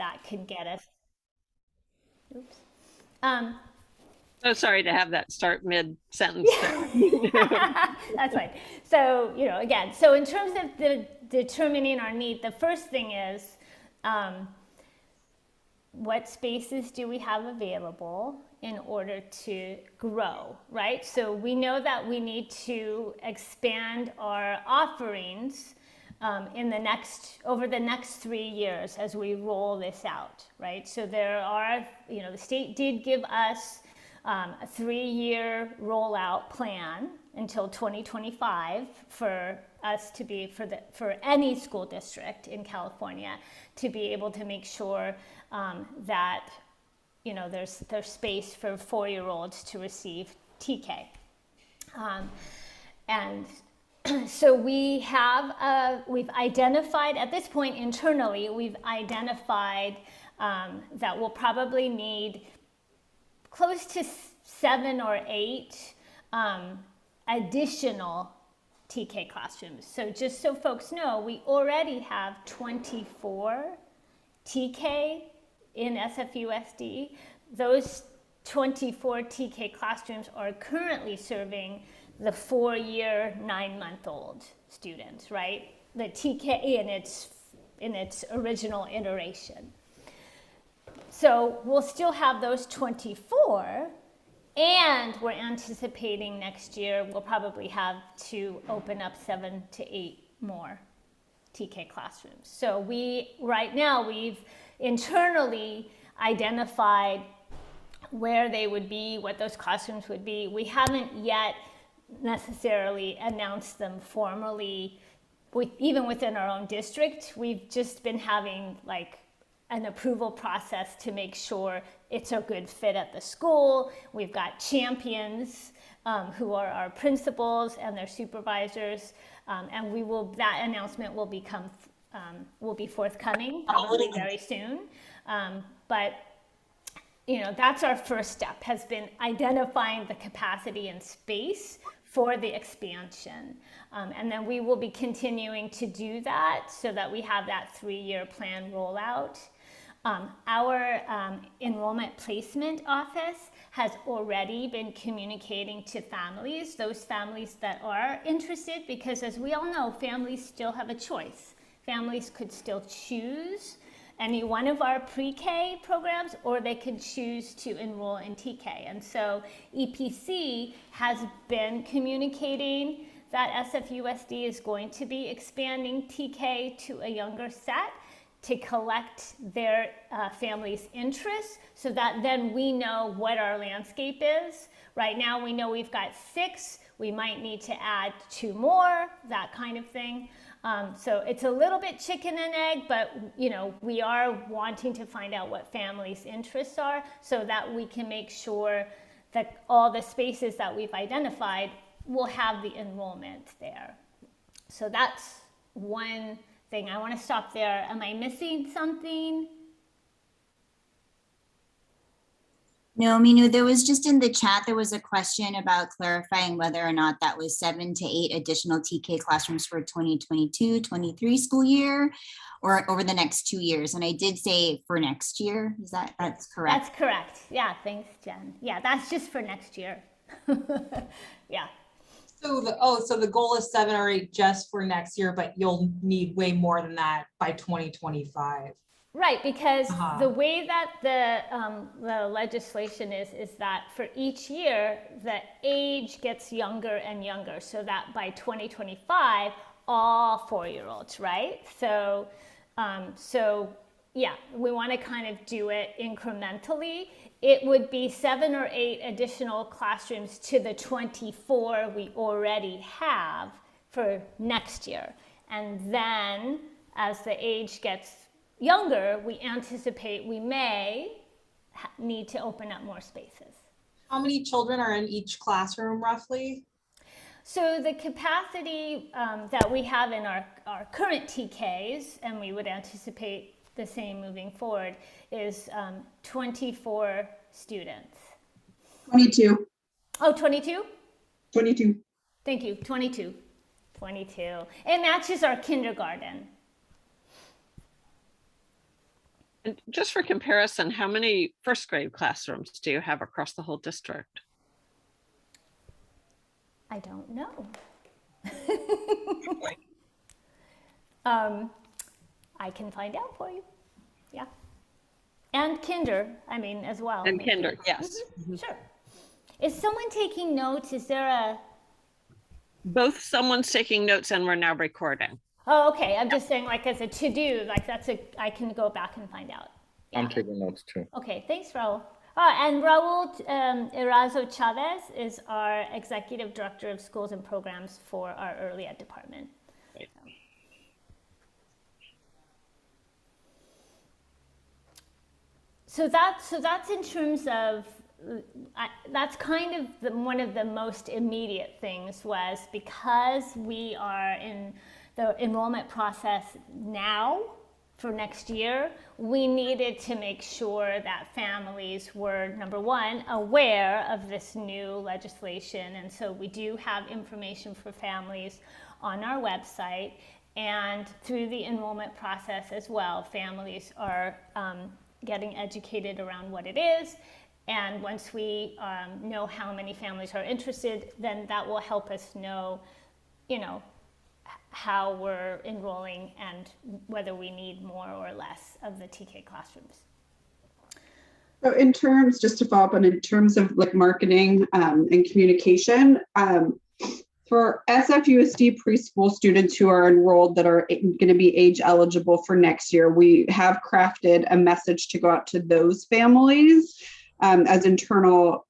that can get us. Oops. Um, So sorry to have that start mid sentence there. That's fine. So, again, so in terms of determining our need, the first thing is um, what spaces do we have available in order to grow, right? So we know that we need to expand our offerings over the next 3 years as we roll this out, right? So there are, the state did give us a 3-year rollout plan until 2025 for us to be for any school district in California to be able to make sure that there's space for 4-year-olds to receive TK, and so we've identified at this point internally, we've identified that we'll probably need close to 7 or 8 additional TK classrooms. So just so folks know, we already have 24 TK in SFUSD. Those 24 TK classrooms are currently serving the 4-year, 9-month-old students, right? The TK in its original iteration. So we'll still have those 24, and we're anticipating next year we'll probably have to open up 7 to 8 more TK classrooms. So right now we've internally identified where they would be, what those classrooms would be. We haven't yet necessarily announced them formally, even within our own district. We've just been having an approval process to make sure it's a good fit at the school. We've got champions who are our principals and their supervisors, and that announcement will be forthcoming probably very soon. But that's our first step, has been identifying the capacity and space for the expansion. And then we will be continuing to do that so that we have that 3-year plan rollout. Our enrollment placement office has already been communicating to families, those families that are interested, because as we all know, families still have a choice. Families could still choose any one of our pre-K programs, or they could choose to enroll in TK. And so EPC has been communicating that SFUSD is going to be expanding TK to a younger set to collect their family's interests, so that then we know what our landscape is. Right now we know we've got 6, we might need to add 2 more, that kind of thing. So it's a little bit chicken and egg, but we are wanting to find out what families' interests are so that we can make sure that all the spaces that we've identified will have the enrollment there. So that's one thing. I want to stop there. Am I missing something? No, Minu, there was just in the chat, there was a question about clarifying whether or not that was 7 to 8 additional TK classrooms for 2022-23 school year or over the next 2 years. And I did say for next year. That's correct? That's correct. Yeah, thanks, Jen. Yeah, that's just for next year. Yeah. So the goal is 7 or 8 just for next year, but you'll need way more than that by 2025. Right, because the way that the legislation is that for each year, the age gets younger and younger, so that by 2025, all 4-year-olds, right? So yeah, we want to kind of do it incrementally. It would be 7 or 8 additional classrooms to the 24 we already have for next year. And then as the age gets younger, we anticipate we may need to open up more spaces. How many children are in each classroom roughly? So the capacity that we have in our current TKs, and we would anticipate the same moving forward, is 24 students. 22. Oh, 22? 22. Thank you, 22. It matches our kindergarten. And just for comparison, how many first grade classrooms do you have across the whole district? I don't know. I can find out for you. Yeah. And kinder, I mean, as well. And kinder, yes. Sure. Is someone taking notes? Is there a, Both someone's taking notes and we're now recording. oh, okay. I'm just saying like as a to-do, like I can go back and find out. I'm taking notes too. Okay, thanks, Raul. Oh, and Raul Erazo Chavez is our Executive Director of Schools and Programs for our Early Ed Department. Right. So that's in terms of, that's kind of one of the most immediate things was because we are in the enrollment process now for next year, we needed to make sure that families were, number one, aware of this new legislation. And so we do have information for families on our website, and through the enrollment process as well, families are getting educated around what it is. And once we know how many families are interested, then that will help us know, how we're enrolling and whether we need more or less of the TK classrooms. So in terms, just to follow up on, in terms of like marketing and communication, for SFUSD preschool students who are enrolled that are going to be age eligible for next year, we have crafted a message to go out to those families as internal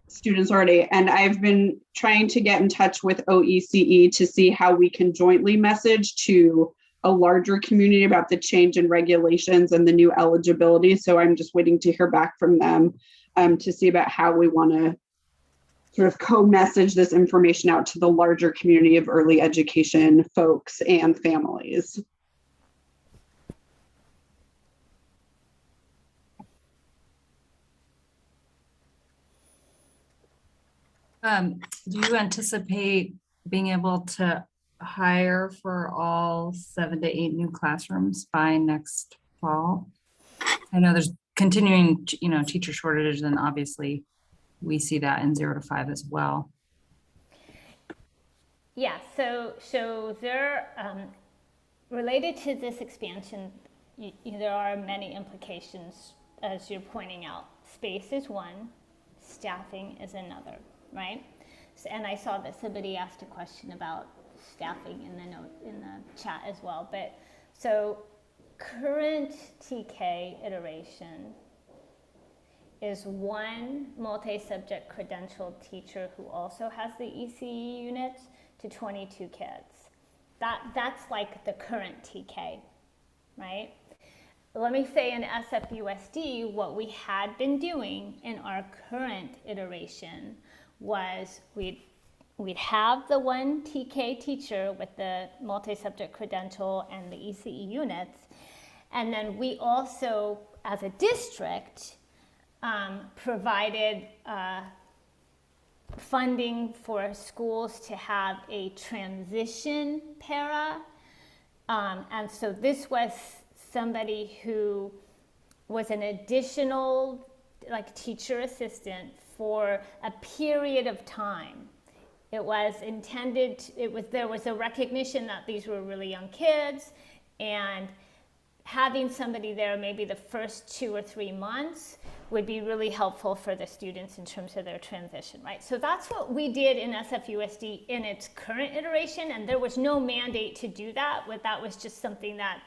students already. And I've been trying to get in touch with OECE to see how we can jointly message to a larger community about the change in regulations and the new eligibility. So I'm just waiting to hear back from them to see about how we want to sort of co-message this information out to the larger community of early education folks and families. Do you anticipate being able to hire for all 7 to 8 new classrooms by next fall? I know there's continuing, teacher shortages, and obviously we see that in 0 to 5 as well. Yeah, so there, related to this expansion, there are many implications, as you're pointing out. Space is one, staffing is another, right? And I saw that somebody asked a question about staffing in the chat as well. But so current TK iteration is one multi-subject credentialed teacher who also has the ECE units to 22 kids. That's like the current TK, right? Let me say in SFUSD, what we had been doing in our current iteration was we'd have the one TK teacher with the multi-subject credential and the ECE units, and then we also, as a district, provided funding for schools to have a transition para, and so this was somebody who was an additional teacher assistant for a period of time. It was intended, there was a recognition that these were really young kids, and having somebody there maybe the first 2 or 3 months would be really helpful for the students in terms of their transition, right? So that's what we did in SFUSD in its current iteration, and there was no mandate to do that. That was just something that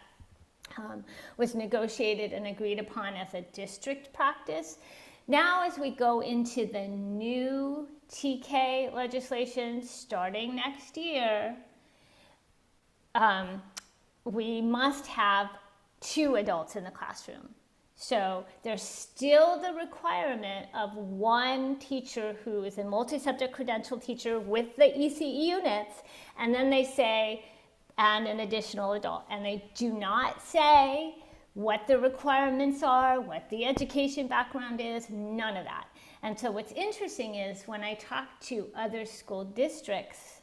was negotiated and agreed upon as a district practice. Now, as we go into the new TK legislation starting next year, we must have 2 adults in the classroom. So there's still the requirement of 1 teacher who is a multi-subject credential teacher with the ECE units, and then they say, and an additional adult. And they do not say what the requirements are, what the education background is, none of that. And so what's interesting is when I talk to other school districts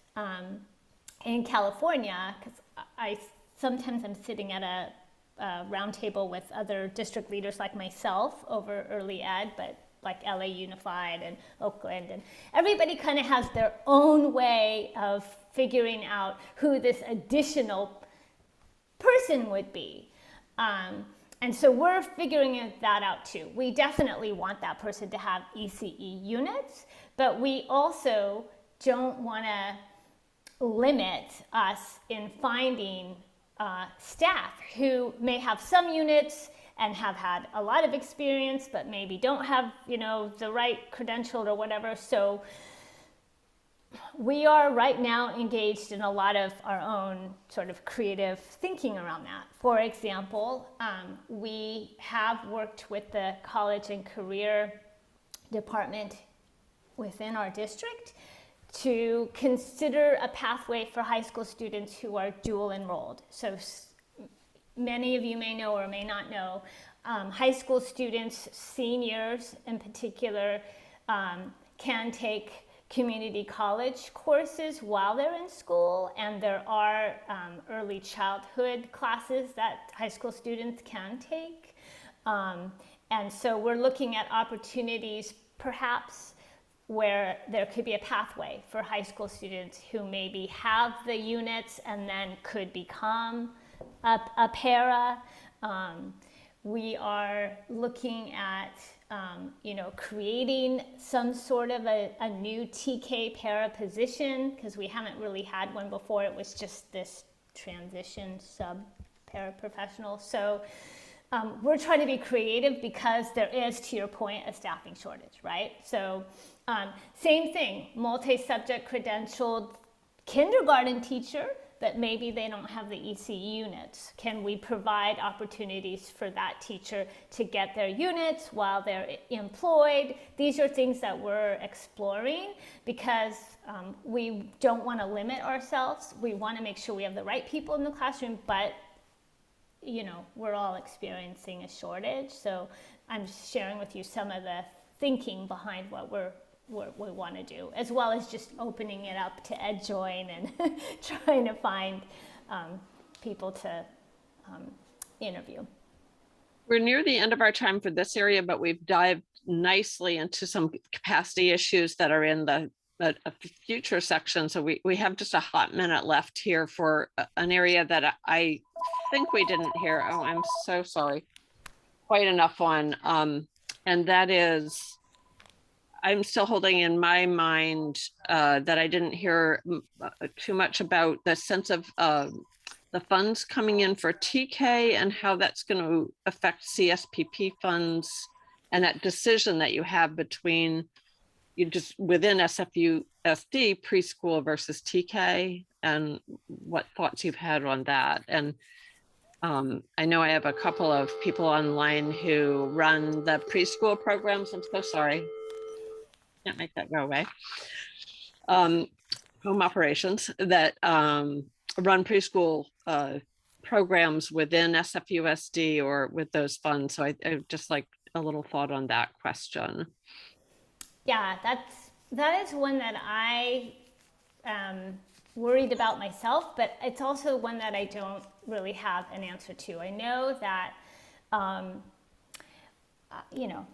in California, because sometimes I'm sitting at roundtable with other district leaders like myself over early ed, but like LA Unified and Oakland, and everybody kind of has their own way of figuring out who this additional person would be. And so we're figuring that out too. We definitely want that person to have ECE units, but we also don't want to limit us in finding staff who may have some units and have had a lot of experience, but maybe don't have, the right credential or whatever. So we are right now engaged in a lot of our own sort of creative thinking around that. For example, we have worked with the college and career department within our district to consider a pathway for high school students who are dual enrolled. So many of you may know or may not know, high school students, seniors in particular, can take community college courses while they're in school, and there are early childhood classes that high school students can take. And so we're looking at opportunities perhaps where there could be a pathway for high school students who maybe have the units and then could become a para. We are looking at creating some sort of a new TK para position, because we haven't really had one before. It was just this transition sub paraprofessional. So we're trying to be creative because there is, to your point, a staffing shortage, right? So same thing, multi-subject credentialed kindergarten teacher, but maybe they don't have the ECE units. Can we provide opportunities for that teacher to get their units while they're employed? These are things that we're exploring because we don't want to limit ourselves. We want to make sure we have the right people in the classroom, but we're all experiencing a shortage. So I'm sharing with you some of the thinking behind what we want to do, as well as just opening it up to EdJoin and trying to find people to interview. We're near the end of our time for this area, but we've dived nicely into some capacity issues that are in the future section. So we have just a hot minute left here for an area that I think we didn't hear. Oh, I'm so sorry. Quite enough on. And that is, I'm still holding in my mind that I didn't hear too much about the sense of the funds coming in for TK and how that's going to affect CSPP funds, and that decision that you have between you just within SFUSD preschool versus TK, and what thoughts you've had on that. And I know I have a couple of people online who run the preschool programs. I'm so sorry. Can't make that go away. Home operations that run preschool programs within SFUSD or with those funds. So I just like a little thought on that question. Yeah, that is one that I worried about myself, but it's also one that I don't really have an answer to. I know that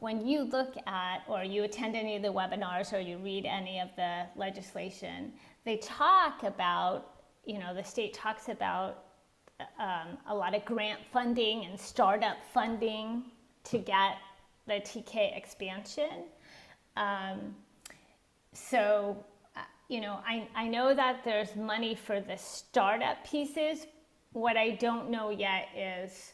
when you look at or you attend any of the webinars or you read any of the legislation, they talk about, the state talks about a lot of grant funding and startup funding to get the TK expansion. So, I know that there's money for the startup pieces. What I don't know yet is,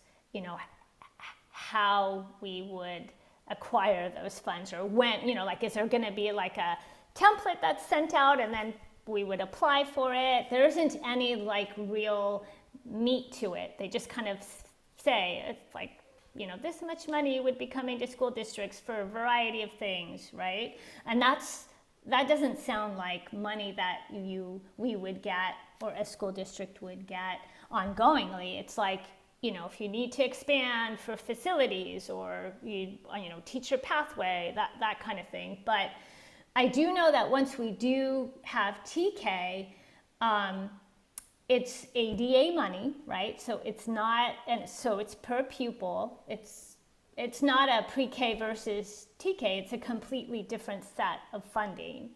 how we would acquire those funds, or when, is there going to be like a template that's sent out and then we would apply for it? There isn't any real meat to it. They just kind of say it's like, this much money would be coming to school districts for a variety of things, right? And that doesn't sound like money that we would get or a school district would get ongoingly. It's like, if you need to expand for facilities or teacher pathway, that kind of thing. But I do know that once we do have TK, it's ADA money, right? So it's not, and so it's per pupil. It's not a pre-K versus TK. It's a completely different set of funding.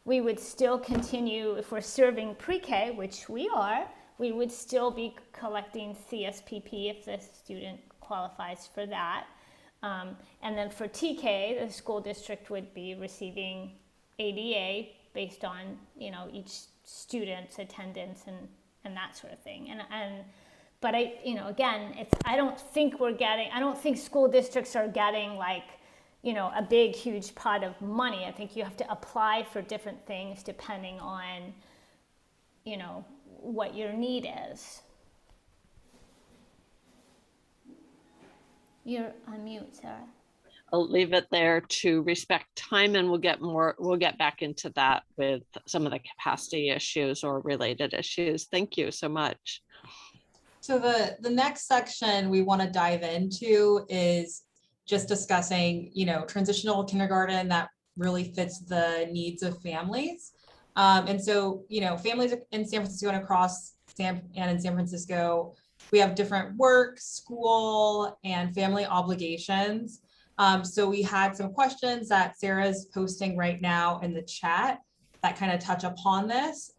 We would still continue, if we're serving pre-K, which we are, we would still be collecting CSPP if the student qualifies for that. And then for TK, the school district would be receiving ADA based on, you know, each student's attendance and that sort of thing. But I, you know, again, I don't think school districts are getting like, you know, a big, huge pot of money. I think you have to apply for different things depending on, you know, what your need is. You're on mute, Sarah. I'll leave it there to respect time, and we'll get back into that with some of the capacity issues or related issues. Thank you so much. So the next section we want to dive into is just discussing, you know, transitional kindergarten that really fits the needs of families. And so, you know, families in San Francisco and across in San Francisco, we have different work, school, and family obligations. So we had some questions that Sarah's posting right now in the chat that kind of touch upon this.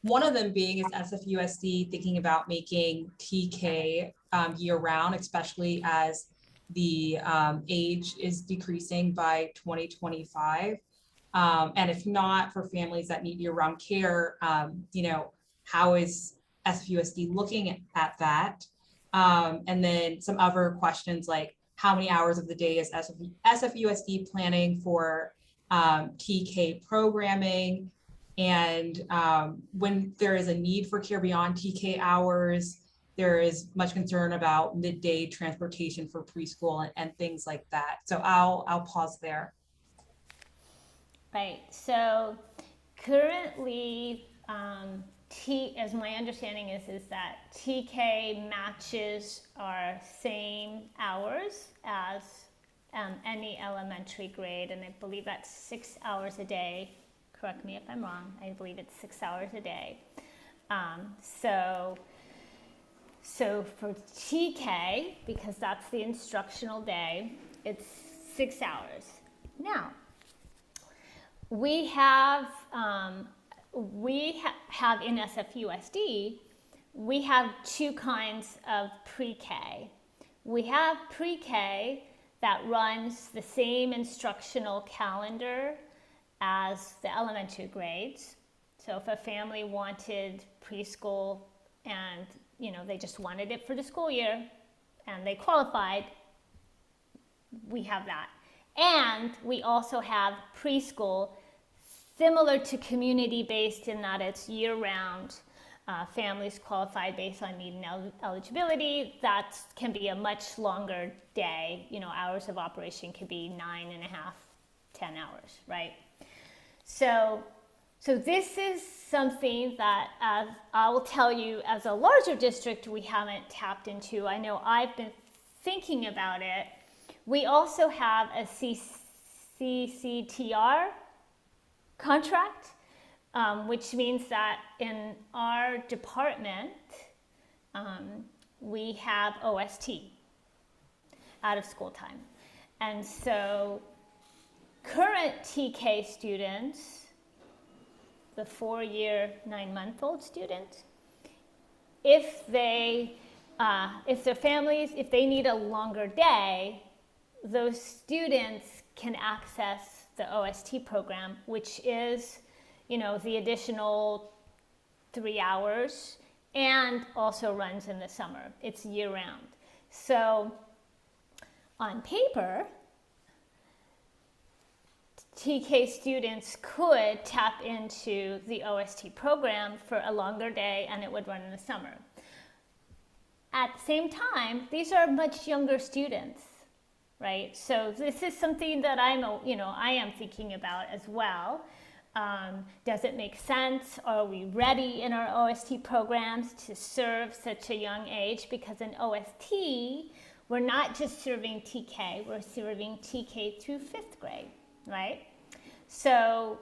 One of them being is SFUSD thinking about making TK year round, especially as the age is decreasing by 2025. And if not, for families that need year round care, you know, how is SFUSD looking at that? And then some other questions like how many hours of the day is SFUSD planning for TK programming? And when there is a need for care beyond TK hours, there is much concern about midday transportation for preschool and things like that. So I'll pause there. Right, so currently, as my understanding is that TK matches our same hours as any elementary grade, and I believe that's 6 hours a day. Correct me if I'm wrong. I believe it's 6 hours a day. So for TK, because that's the instructional day, it's 6 hours. Now, we have in SFUSD, we have two kinds of pre-K. We have pre-K that runs the same instructional calendar as the elementary grades. So if a family wanted preschool and, you know, they just wanted it for the school year and they qualified, we have that. And we also have preschool similar to community-based in that it's year-round. Families qualified based on need and eligibility. That can be a much longer day. You know, hours of operation could be 9.5, 10 hours, right? So this is something that, as I will tell you, as a larger district, we haven't tapped into. I know I've been thinking about it. We also have a CCTR contract, which means that in our department, we have OST, out of school time. And so current TK students, the 4-year, 9-month-old student, if their families, if they need a longer day, those students can access the OST program, which is, you know, the additional 3 hours and also runs in the summer. It's year round. So on paper, TK students could tap into the OST program for a longer day and it would run in the summer. At the same time, these are much younger students, right? So this is something that I am thinking about as well. Does it make sense? Are we ready in our OST programs to serve such a young age? Because in OST, we're not just serving TK, we're serving TK through 5th grade, right? So,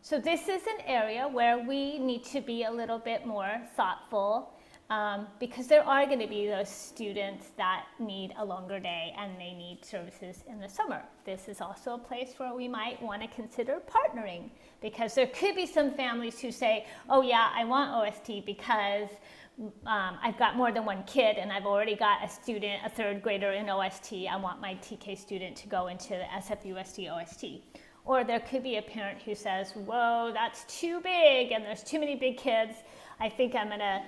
so this is an area where we need to be a little bit more thoughtful, because there are going to be those students that need a longer day and they need services in the summer. This is also a place where we might want to consider partnering, because there could be some families who say, oh yeah, I want OST because I've got more than one kid and I've already got a student, a third grader in OST. I want my TK student to go into the SFUSD OST. Or there could be a parent who says, whoa, that's too big and there's too many big kids. I think I'm gonna,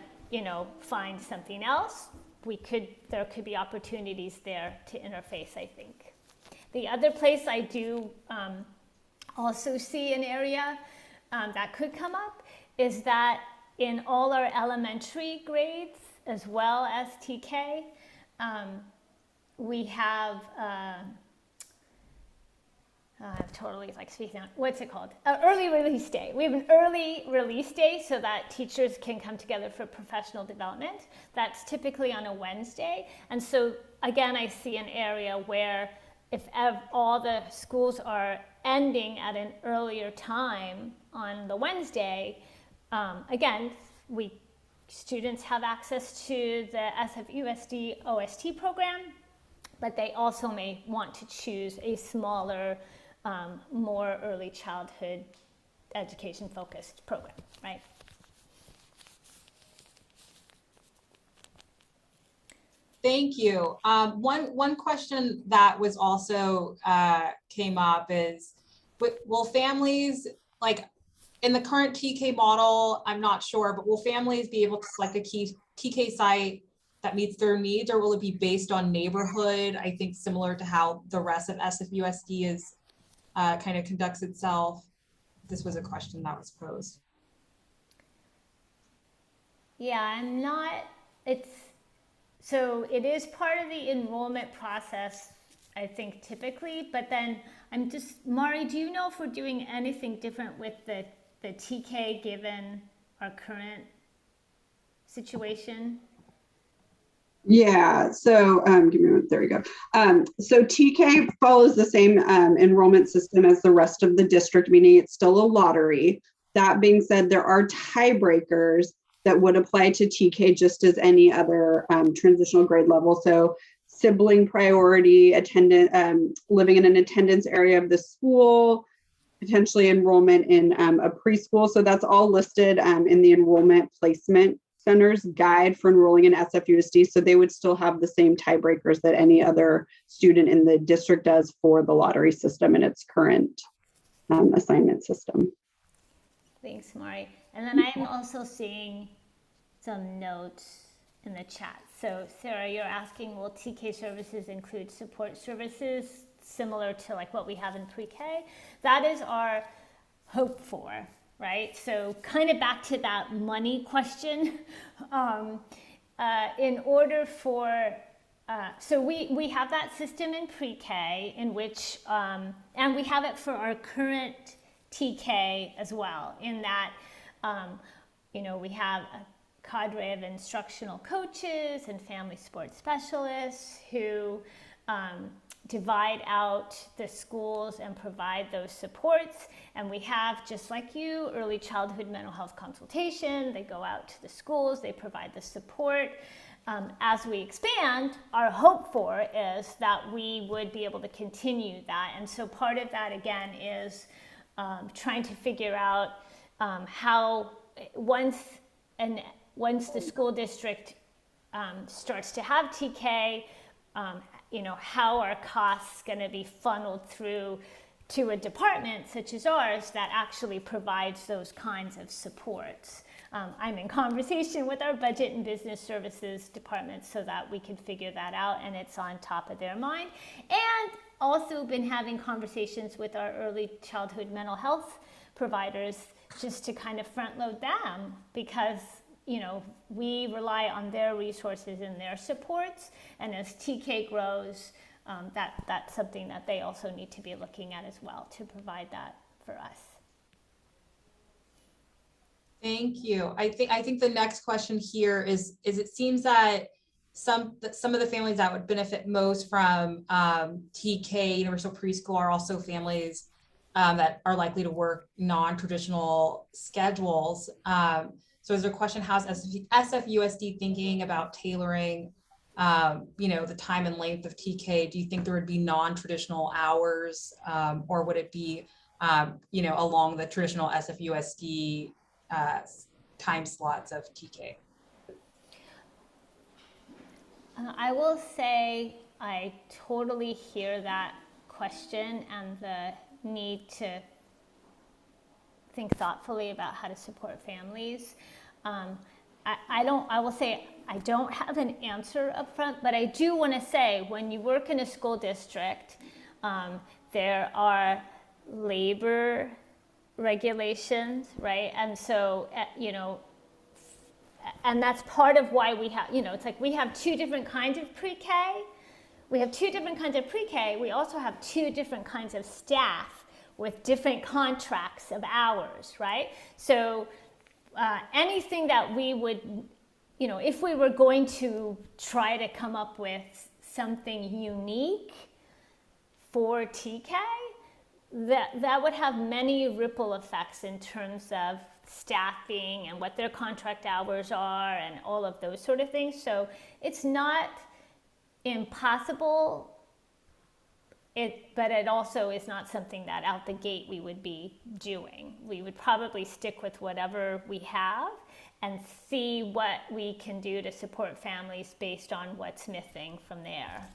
find something else. There could be opportunities there to interface, I think. The other place I do also see an area that could come up is that in all our elementary grades, as well as TK, we have, I'm totally speaking on, what's it called? Early release day. We have an early release day so that teachers can come together for professional development. That's typically on a Wednesday. And so again, I see an area where if all the schools are ending at an earlier time on the Wednesday, again, students have access to the SFUSD OST program, but they also may want to choose a smaller, more early childhood education focused program, right? Thank you. One question that was also came up is, will families, in the current TK model, I'm not sure, but will families be able to select a TK site that meets their needs, or will it be based on neighborhood? I think similar to how the rest of SFUSD is kind of conducts itself. This was a question that was posed. Yeah, so it is part of the enrollment process, I think, typically, but then Mari, do you know if we're doing anything different with the TK given our current situation? Yeah, so give me a minute, there we go. So TK follows the same enrollment system as the rest of the district, meaning it's still a lottery. That being said, there are tiebreakers that would apply to TK just as any other transitional grade level. So sibling priority, living in an attendance area of the school, potentially enrollment in a preschool. So that's all listed in the enrollment placement center's guide for enrolling in SFUSD. So they would still have the same tiebreakers that any other student in the district does for the lottery system in its current assignment system. Thanks, Mari. And then I'm also seeing some notes in the chat. So Sarah, you're asking, will TK services include support services similar to what we have in pre-K? That is our hope for, right? So kind of back to that money question. In order for, so we have that system in pre-K in which, and we have it for our current TK as well, in that, we have a cadre of instructional coaches and family sports specialists who divide out the schools and provide those supports. And we have, just like you, early childhood mental health consultation. They go out to the schools, they provide the support. As we expand, our hope for is that we would be able to continue that. And so part of that, again, is trying to figure out how once the school district starts to have TK, how are costs going to be funneled through to a department such as ours that actually provides those kinds of supports. I'm in conversation with our budget and business services departments so that we can figure that out, and it's on top of their mind. And also been having conversations with our early childhood mental health providers just to kind of front load them, because we rely on their resources and their supports, and as TK grows, that's something that they also need to be looking at as well to provide that for us. Thank you. I think the next question here is it seems that some of the families that would benefit most from TK universal preschool are also families that are likely to work non-traditional schedules. So is there a question, how's SFUSD thinking about tailoring, the time and length of TK? Do you think there would be non-traditional hours, or would it be, along the traditional SFUSD time slots of TK? I will say I totally hear that question and the need to think thoughtfully about how to support families. I will say I don't have an answer up front, but I do want to say when you work in a school district, there are labor regulations, right? And so, and that's part of why we have, it's like we have two different kinds of pre-K. We have two different kinds of pre-K. We also have two different kinds of staff with different contracts of hours, right? So anything that we would, if we were going to try to come up with something unique for TK, that would have many ripple effects in terms of staffing and what their contract hours are and all of those sort of things. So it's not impossible, but it also is not something that out the gate we would be doing. We would probably stick with whatever we have and see what we can do to support families based on what's missing from there.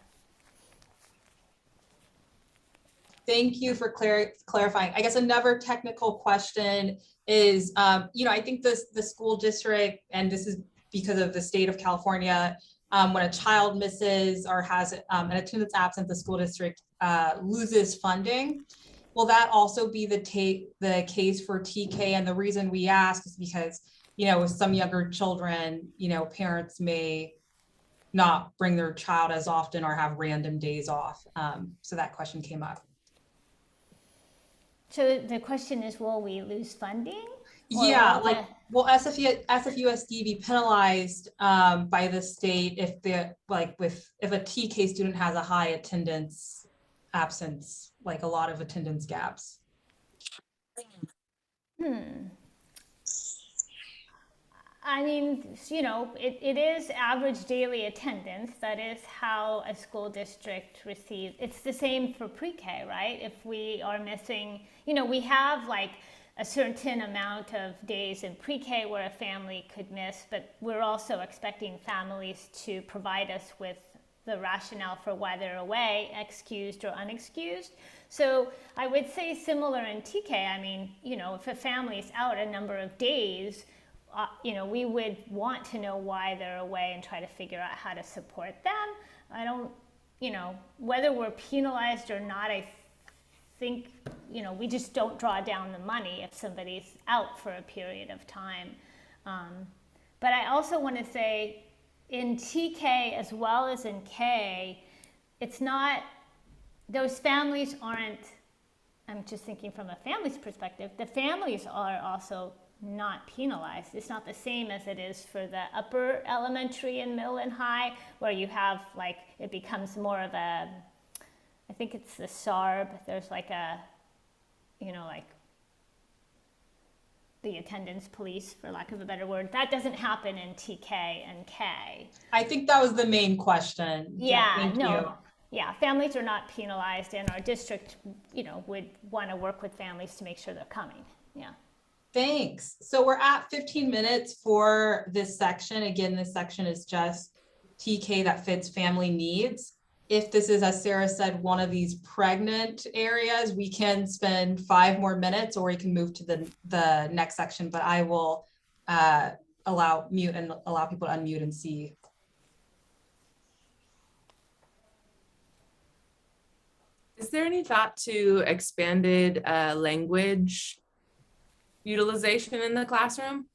Thank you for clarifying. I guess another technical question is, I think the school district, and this is because of the state of California, when a child misses or has an attendance absence, the school district loses funding. Will that also be the case for TK? And the reason we ask is because, with some younger children, parents may not bring their child as often or have random days off. So that question came up. So the question is, will we lose funding? Yeah, will SFUSD be penalized by the state if if a TK student has a high attendance absence, like a lot of attendance gaps? I mean, it is average daily attendance. That is how a school district receives. It's the same for pre-K, right? If we are missing, we have like a certain amount of days in pre-K where a family could miss, but we're also expecting families to provide us with the rationale for why they're away, excused or unexcused. So I would say similar in TK. I mean, if a family's out a number of days, we would want to know why they're away and try to figure out how to support them. I don't, whether we're penalized or not, I think, we just don't draw down the money if somebody's out for a period of time. But I also want to say in TK as well as in K, it's not, those families aren't, I'm just thinking from a family's perspective, the families are also not penalized. It's not the same as it is for the upper elementary and middle and high, where you have it becomes more of a, I think it's the SARB, there's the attendance police, for lack of a better word. That doesn't happen in TK and K. I think that was the main question. Yeah, thank no. you. Yeah, families are not penalized, and our district, would want to work with families to make sure they're coming. Yeah. Thanks. So we're at 15 minutes for this section. Again, this section is just TK that fits family needs. If this is, as Sarah said, one of these pregnant areas, we can spend 5 more minutes, or we can move to the next section, but I will allow people to unmute and see. Is there any thought to expanded language utilization in the classroom?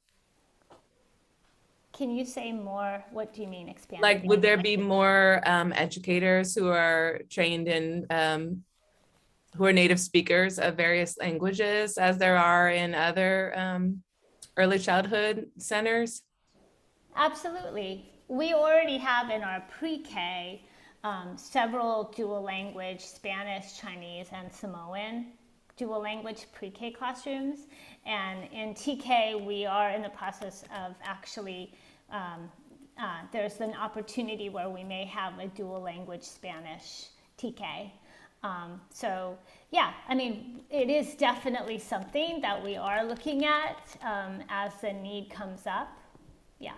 Can you say more? What do you mean expanded? Like, would there be more educators who are trained in, who are native speakers of various languages, as there are in other early childhood centers? Absolutely. We already have in our pre-K several dual language, Spanish, Chinese, and Samoan dual language pre-K classrooms. And in TK, we are in the process of actually, there's an opportunity where we may have a dual language Spanish TK. So yeah, I mean, it is definitely something that we are looking at as the need comes up. Yeah.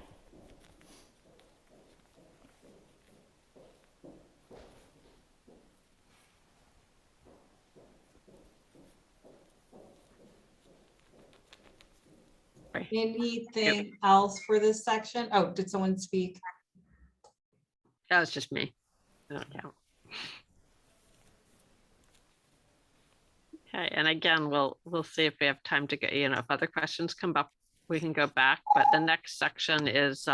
Anything else for this section? Oh, did someone speak? That was just me. I don't count. Okay, and again, we'll see if we have time to get, if other questions come up, we can go back. But the next section is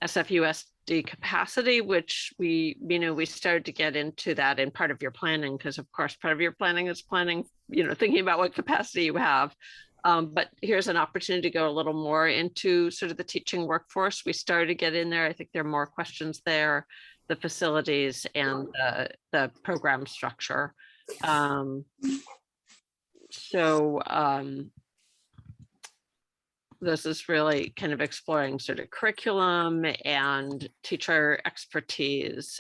Sfusd capacity, which we started to get into that in part of your planning, because of course part of your planning is planning, thinking about what capacity you have. But here's an opportunity to go a little more into sort of the teaching workforce. We started to get in there. I think there are more questions there, the facilities and the program structure. This is really kind of exploring sort of curriculum and teacher expertise.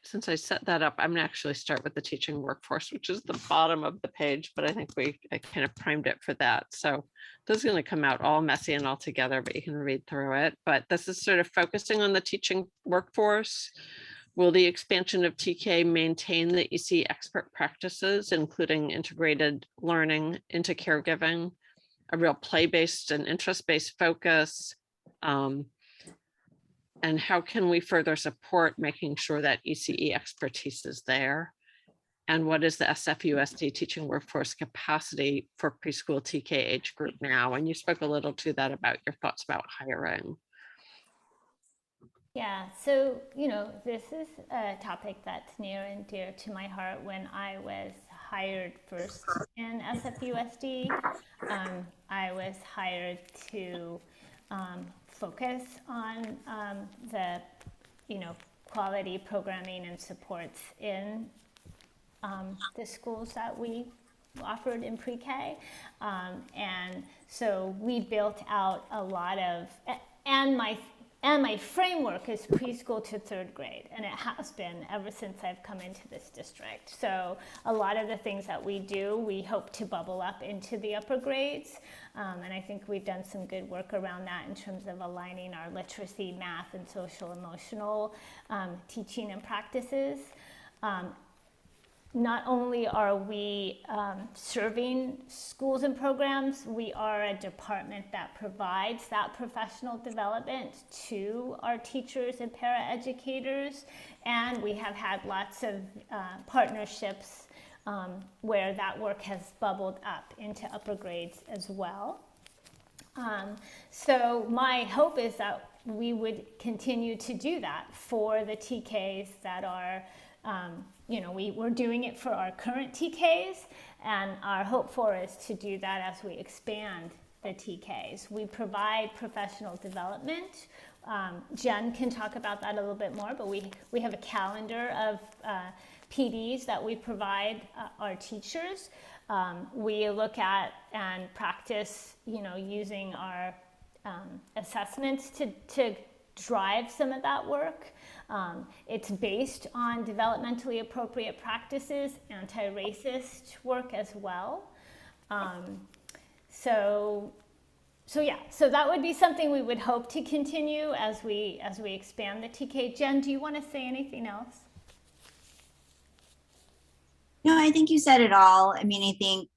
Since I set that up, I'm gonna actually start with the teaching workforce, which is the bottom of the page, but I think I kind of primed it for that. So this is gonna come out all messy and all together, but you can read through it. But this is sort of focusing on the teaching workforce. Will the expansion of TK maintain the EC expert practices, including integrated learning into caregiving, a real play-based and interest-based focus? And how can we further support making sure that ECE expertise is there? And what is the Sfusd teaching workforce capacity for preschool TK age group now? And you spoke a little to that about your thoughts about hiring. Yeah, so, this is a topic that's near and dear to my heart. When I was hired first in Sfusd, I was hired to focus on the, quality programming and supports in the schools that we offered in pre-K. And so we built out a lot of, and my framework is preschool to third grade, and it has been ever since I've come into this district. So a lot of the things that we do, we hope to bubble up into the upper grades. And I think we've done some good work around that in terms of aligning our literacy, math, and social emotional teaching and practices. Not only are we serving schools and programs, we are a department that provides that professional development to our teachers and paraeducators, and we have had lots of partnerships where that work has bubbled up into upper grades as well. So my hope is that we would continue to do that for the TKs that are we're doing it for our current TKs, and our hope for is to do that as we expand the TKs. We provide professional development. Jen can talk about that a little bit more, but we have a calendar of PDs that we provide our teachers. We look at and practice, using our assessments to drive some of that work. It's based on developmentally appropriate practices, anti-racist work as well. So that would be something we would hope to continue as we expand the TK. Jen, do you want to say anything else? No, I think you said it all. I mean, I think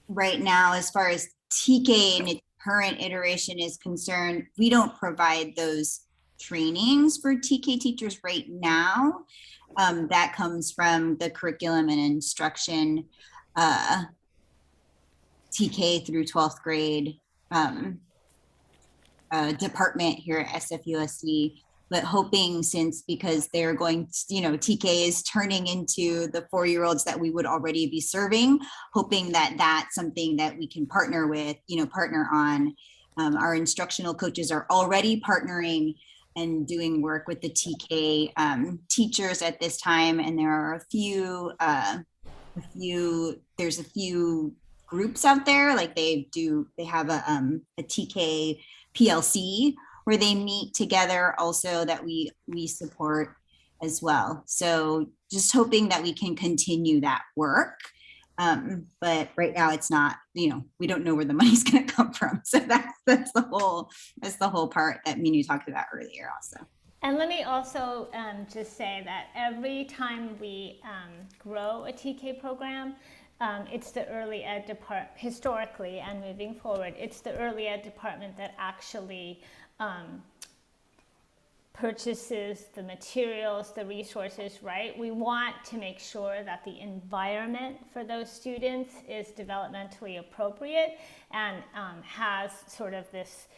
right now, as far as TK in its current iteration is concerned, we don't provide those trainings for TK teachers right now. That comes from the curriculum and instruction TK through 12th grade department here at Sfusd, but hoping because they're going, TK is turning into the 4-year-olds that we would already be serving, hoping that that's something that we can partner with, partner on. Our instructional coaches are already partnering and doing work with the TK teachers at this time. And there are there's a few groups out there, like they have a TK PLC where they meet together also that we support as well. So just hoping that we can continue that work. But right now it's not, we don't know where the money's going to come from. So that's the whole part that Minu talked about earlier also. And let me also just say that every time we grow a TK program, it's the early ed department, historically and moving forward, it's the early ed department that actually purchases the materials, the resources, right? We want to make sure that the environment for those students is developmentally appropriate and has sort of this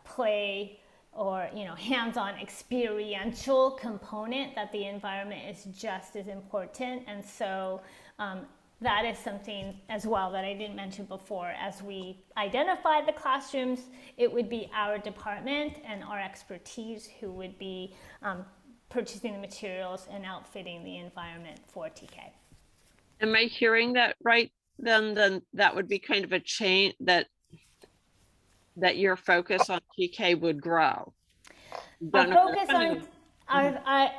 play or hands-on experiential component, that the environment is just as important. And so that is something as well that I didn't mention before. As we identify the classrooms, it would be our department and our expertise who would be purchasing the materials and outfitting the environment for TK. Am I hearing that right? Then that would be kind of a change, that your focus on TK would grow. Our focus on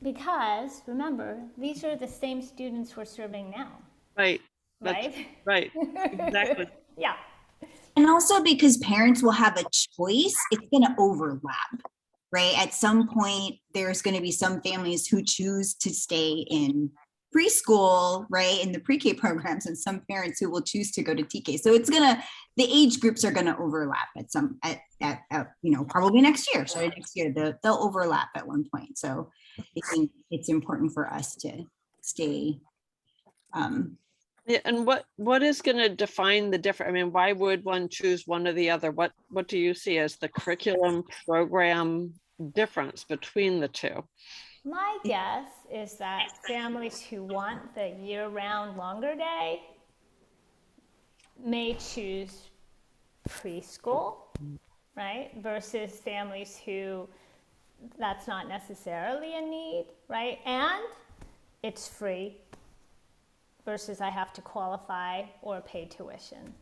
because remember, these are the same students we're serving now. Right. Right? Right. Exactly. Yeah. And also because parents will have a choice, it's going to overlap, right? At some point, there's going to be some families who choose to stay in preschool, right, in the pre-K programs, and some parents who will choose to go to TK. So the age groups are going to overlap at probably next year. So next year, they'll overlap at one point. So I think it's important for us to stay. Yeah, and what is going to define the difference? I mean, why would one choose one or the other? What do you see as the curriculum program difference between the two? My guess is that families who want the year-round longer day may choose preschool, right? Versus families who that's not necessarily a need, right? And it's free versus I have to qualify or pay tuition.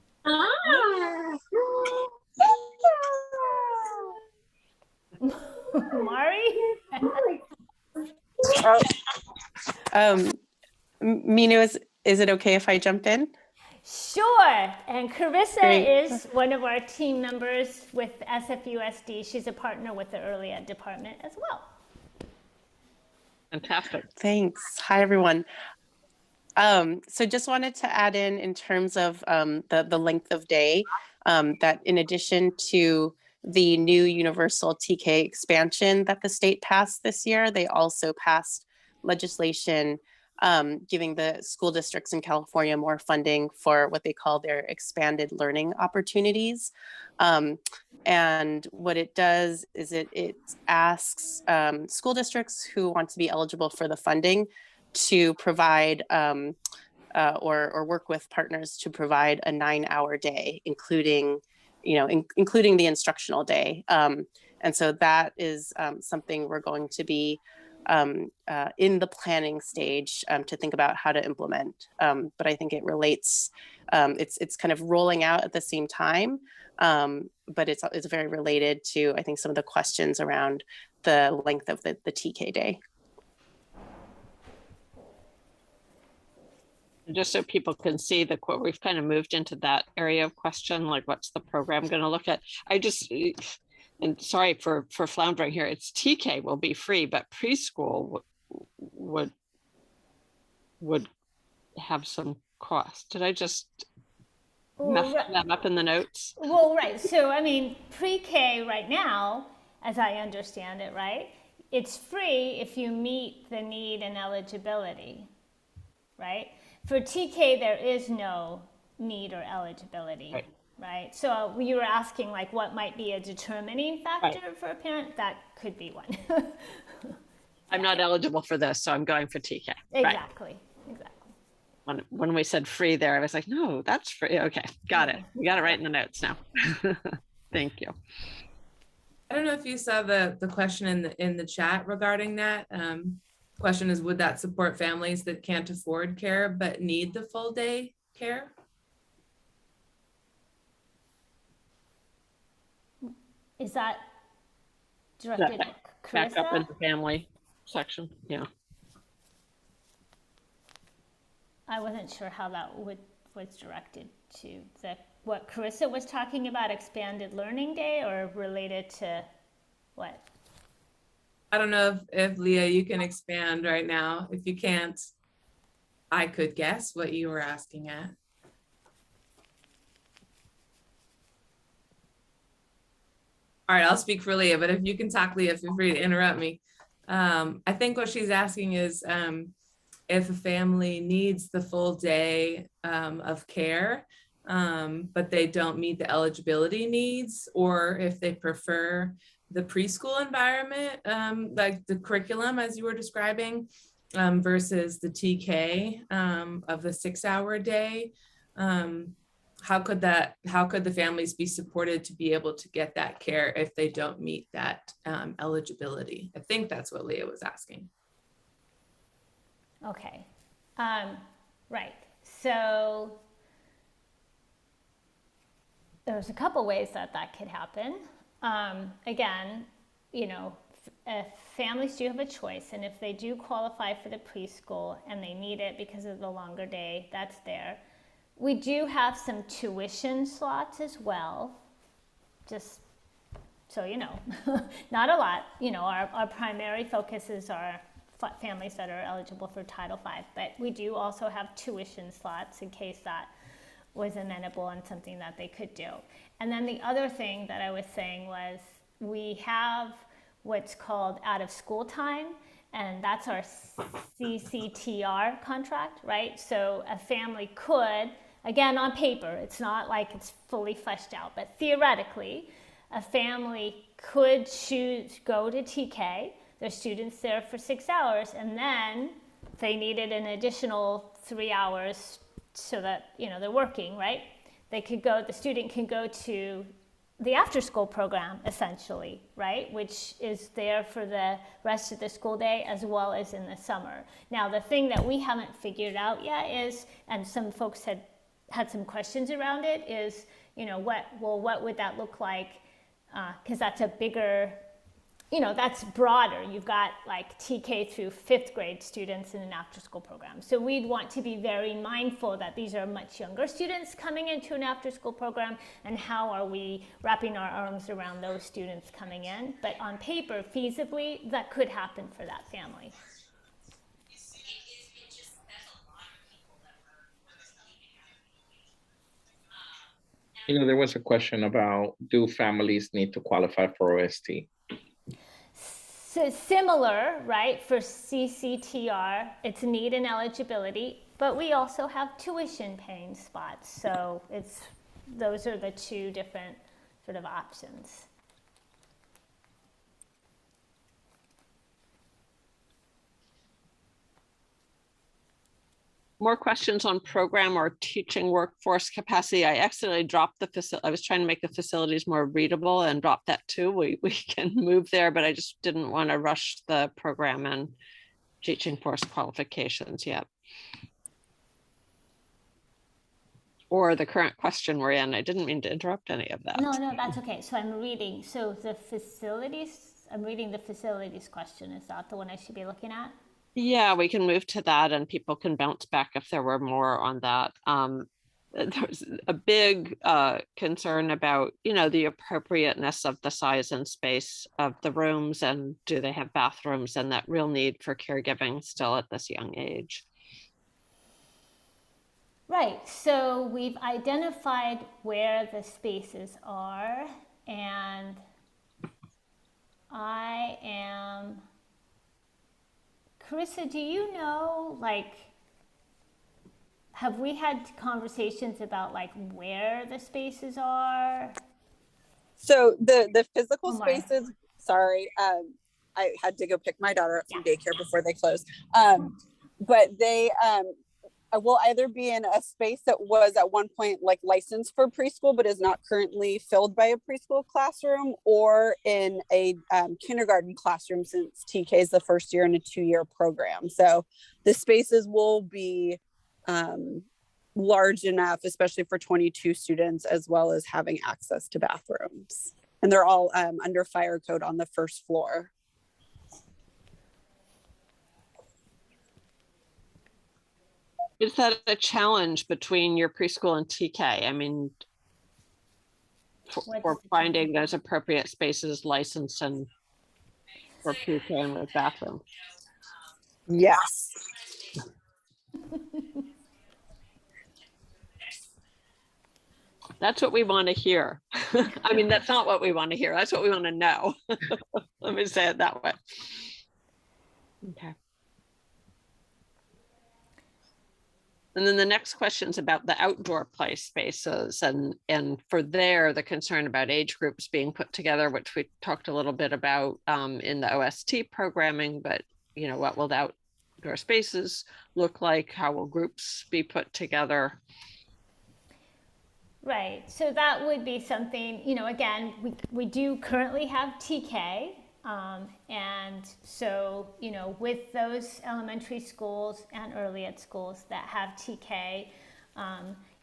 Mari? Minu, is it okay if I jump in? Sure. And Carissa Great. is one of our team members with SFUSD. She's a partner with the early ed department as well. Fantastic. Thanks. Hi, everyone. So just wanted to add in terms of the length of day, that in addition to the new universal TK expansion that the state passed this year, they also passed legislation giving the school districts in California more funding for what they call their expanded learning opportunities. And what it does is it asks school districts who want to be eligible for the funding to provide or work with partners to provide a 9-hour day, including the instructional day. And so that is something we're going to be in the planning stage to think about how to implement. But I think it relates, it's kind of rolling out at the same time, but it's very related to, I think, some of the questions around the length of the TK day. Just so people can see the quote, we've kind of moved into that area of question, like what's the program going to look at? And sorry for floundering here, it's TK will be free, but preschool would have some cost. Did I just mess that up in the notes? Well, right. So, I mean, pre-K right now, as I understand it, right, it's free if you meet the need and eligibility, right? For TK, there is no need or eligibility, right? So you were asking like what might be a determining factor for a parent? That could be one. I'm not eligible for this, so I'm going for TK. Exactly, exactly. When we said free there, I was like, no, that's free. Okay, got it. We got it right in the notes now. Thank you. I don't know if you saw the question in the chat regarding that. Question is, would that support families that can't afford care but need the full day care? Is that directed at Back up in Carissa? the family section, yeah. I wasn't sure how that was directed to what Carissa was talking about, expanded learning day, or related to what? I don't know if Leah, you can expand right now. If you can't, I could guess what you were asking at. All right, I'll speak for Leah, but if you can talk, Leah, feel free to interrupt me. I think what she's asking is if a family needs the full day of care, but they don't meet the eligibility needs, or if they prefer the preschool environment, like the curriculum as you were describing, versus the TK of the 6-hour day. How could the families be supported to be able to get that care if they don't meet that eligibility? I think that's what Leah was asking. Okay, right. So there's a couple ways that could happen. Again, you know, families do have a choice, and if they do qualify for the preschool and they need it because of the longer day, that's there. We do have some tuition slots as well, just so you know. Not a lot. You know, our primary focuses are families that are eligible for Title V, but we do also have tuition slots in case that was amenable and something that they could do. And then the other thing that I was saying was we have what's called out of school time, and that's our CCTR contract, right? So a family could, again, on paper, it's not like it's fully fleshed out, but theoretically, a family could choose go to TK, their students there for 6 hours, and then if they needed an additional 3 hours so that, you know, they're working, right? They could go, the student can go to the after school program essentially, right? Which is there for the rest of the school day as well as in the summer. Now, the thing that we haven't figured out yet is, and some folks had some questions around it, is, you know, what would that look like? Because that's a bigger, you know, that's broader. You've got like TK through 5th grade students in an after school program. So we'd want to be very mindful that these are much younger students coming into an after school program, and how are we wrapping our arms around those students coming in. But on paper, feasibly, that could happen for that family. You know, there was a question about, do families need to qualify for OST? So similar, right, for CCTR, it's need and eligibility, but we also have tuition paying spots. So those are the two different sort of options. More questions on program or teaching workforce capacity. I accidentally dropped the facility. I was trying to make the facilities more readable and dropped that too. We can move there, but I just didn't want to rush the program and teaching force qualifications yet. Or the current question we're in. I didn't mean to interrupt any of that. No, that's okay. So I'm reading. So the facilities, I'm reading the facilities question. Is that the one I should be looking at? Yeah, we can move to that and people can bounce back if there were more on that. There's a big concern about, you know, the appropriateness of the size and space of the rooms, and do they have bathrooms, and that real need for caregiving still at this young age. Right, so we've identified where the spaces are, and I am, Carissa, do you know, like, have we had conversations about like where the spaces are? So the physical Oh my. spaces, sorry, I had to go pick my daughter up from daycare before they closed. But they, will either be in a space that was at one point like licensed for preschool, but is not currently filled by a preschool classroom, or in a kindergarten classroom, since TK is the first year in a 2-year program. So the spaces will be large enough, especially for 22 students, as well as having access to bathrooms. And they're all under fire code on the first floor. Is that a challenge between your preschool and TK? I mean, for finding those appropriate spaces licensed and for pre-K and with bathroom? Yes. That's what we want to hear. I mean, that's not what we want to hear. That's what we want to know. Let me say it that way. Okay. And then the next question is about the outdoor play spaces, and for there, the concern about age groups being put together, which we talked a little bit about in the OST programming, but you know, what will the outdoor spaces look like? How will groups be put together? Right, so that would be something, you know, again, we do currently have TK. And so, you know, with those elementary schools and early ed schools that have TK,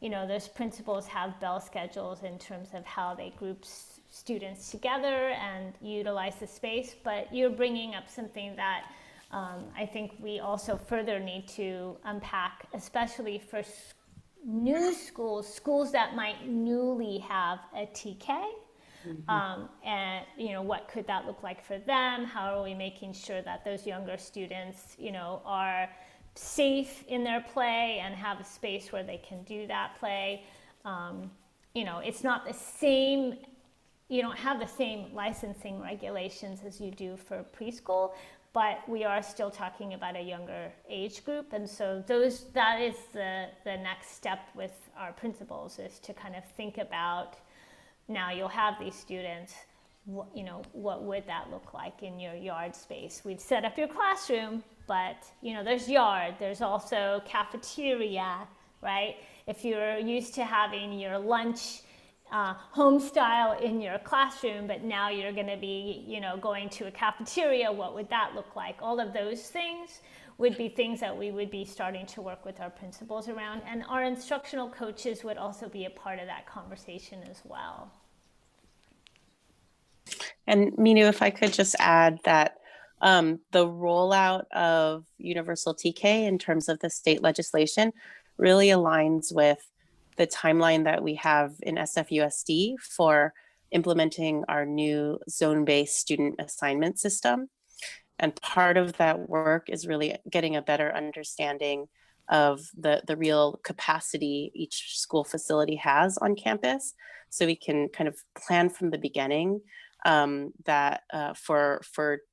you know, those principals have bell schedules in terms of how they group students together and utilize the space. But you're bringing up something that I think we also further need to unpack, especially for new schools that might newly have a TK. And, you know, what could that look like for them? How are we making sure that those younger students, you know, are safe in their play and have a space where they can do that play? You know, it's not the same, you don't have the same licensing regulations as you do for preschool, but we are still talking about a younger age group. And so that is the next step with our principals, is to kind of think about, now you'll have these students, you know, what would that look like in your yard space? We've set up your classroom, but, you know, there's yard, there's also cafeteria, right? If you're used to having your lunch home style in your classroom, but now you're going to be, you know, going to a cafeteria, what would that look like? All of those things would be things that we would be starting to work with our principals around, and our instructional coaches would also be a part of that conversation as well. And Minu, if I could just add that the rollout of universal TK in terms of the state legislation really aligns with the timeline that we have in SFUSD for implementing our new zone-based student assignment system. And part of that work is really getting a better understanding of the real capacity each school facility has on campus, so we can kind of plan from the beginning that for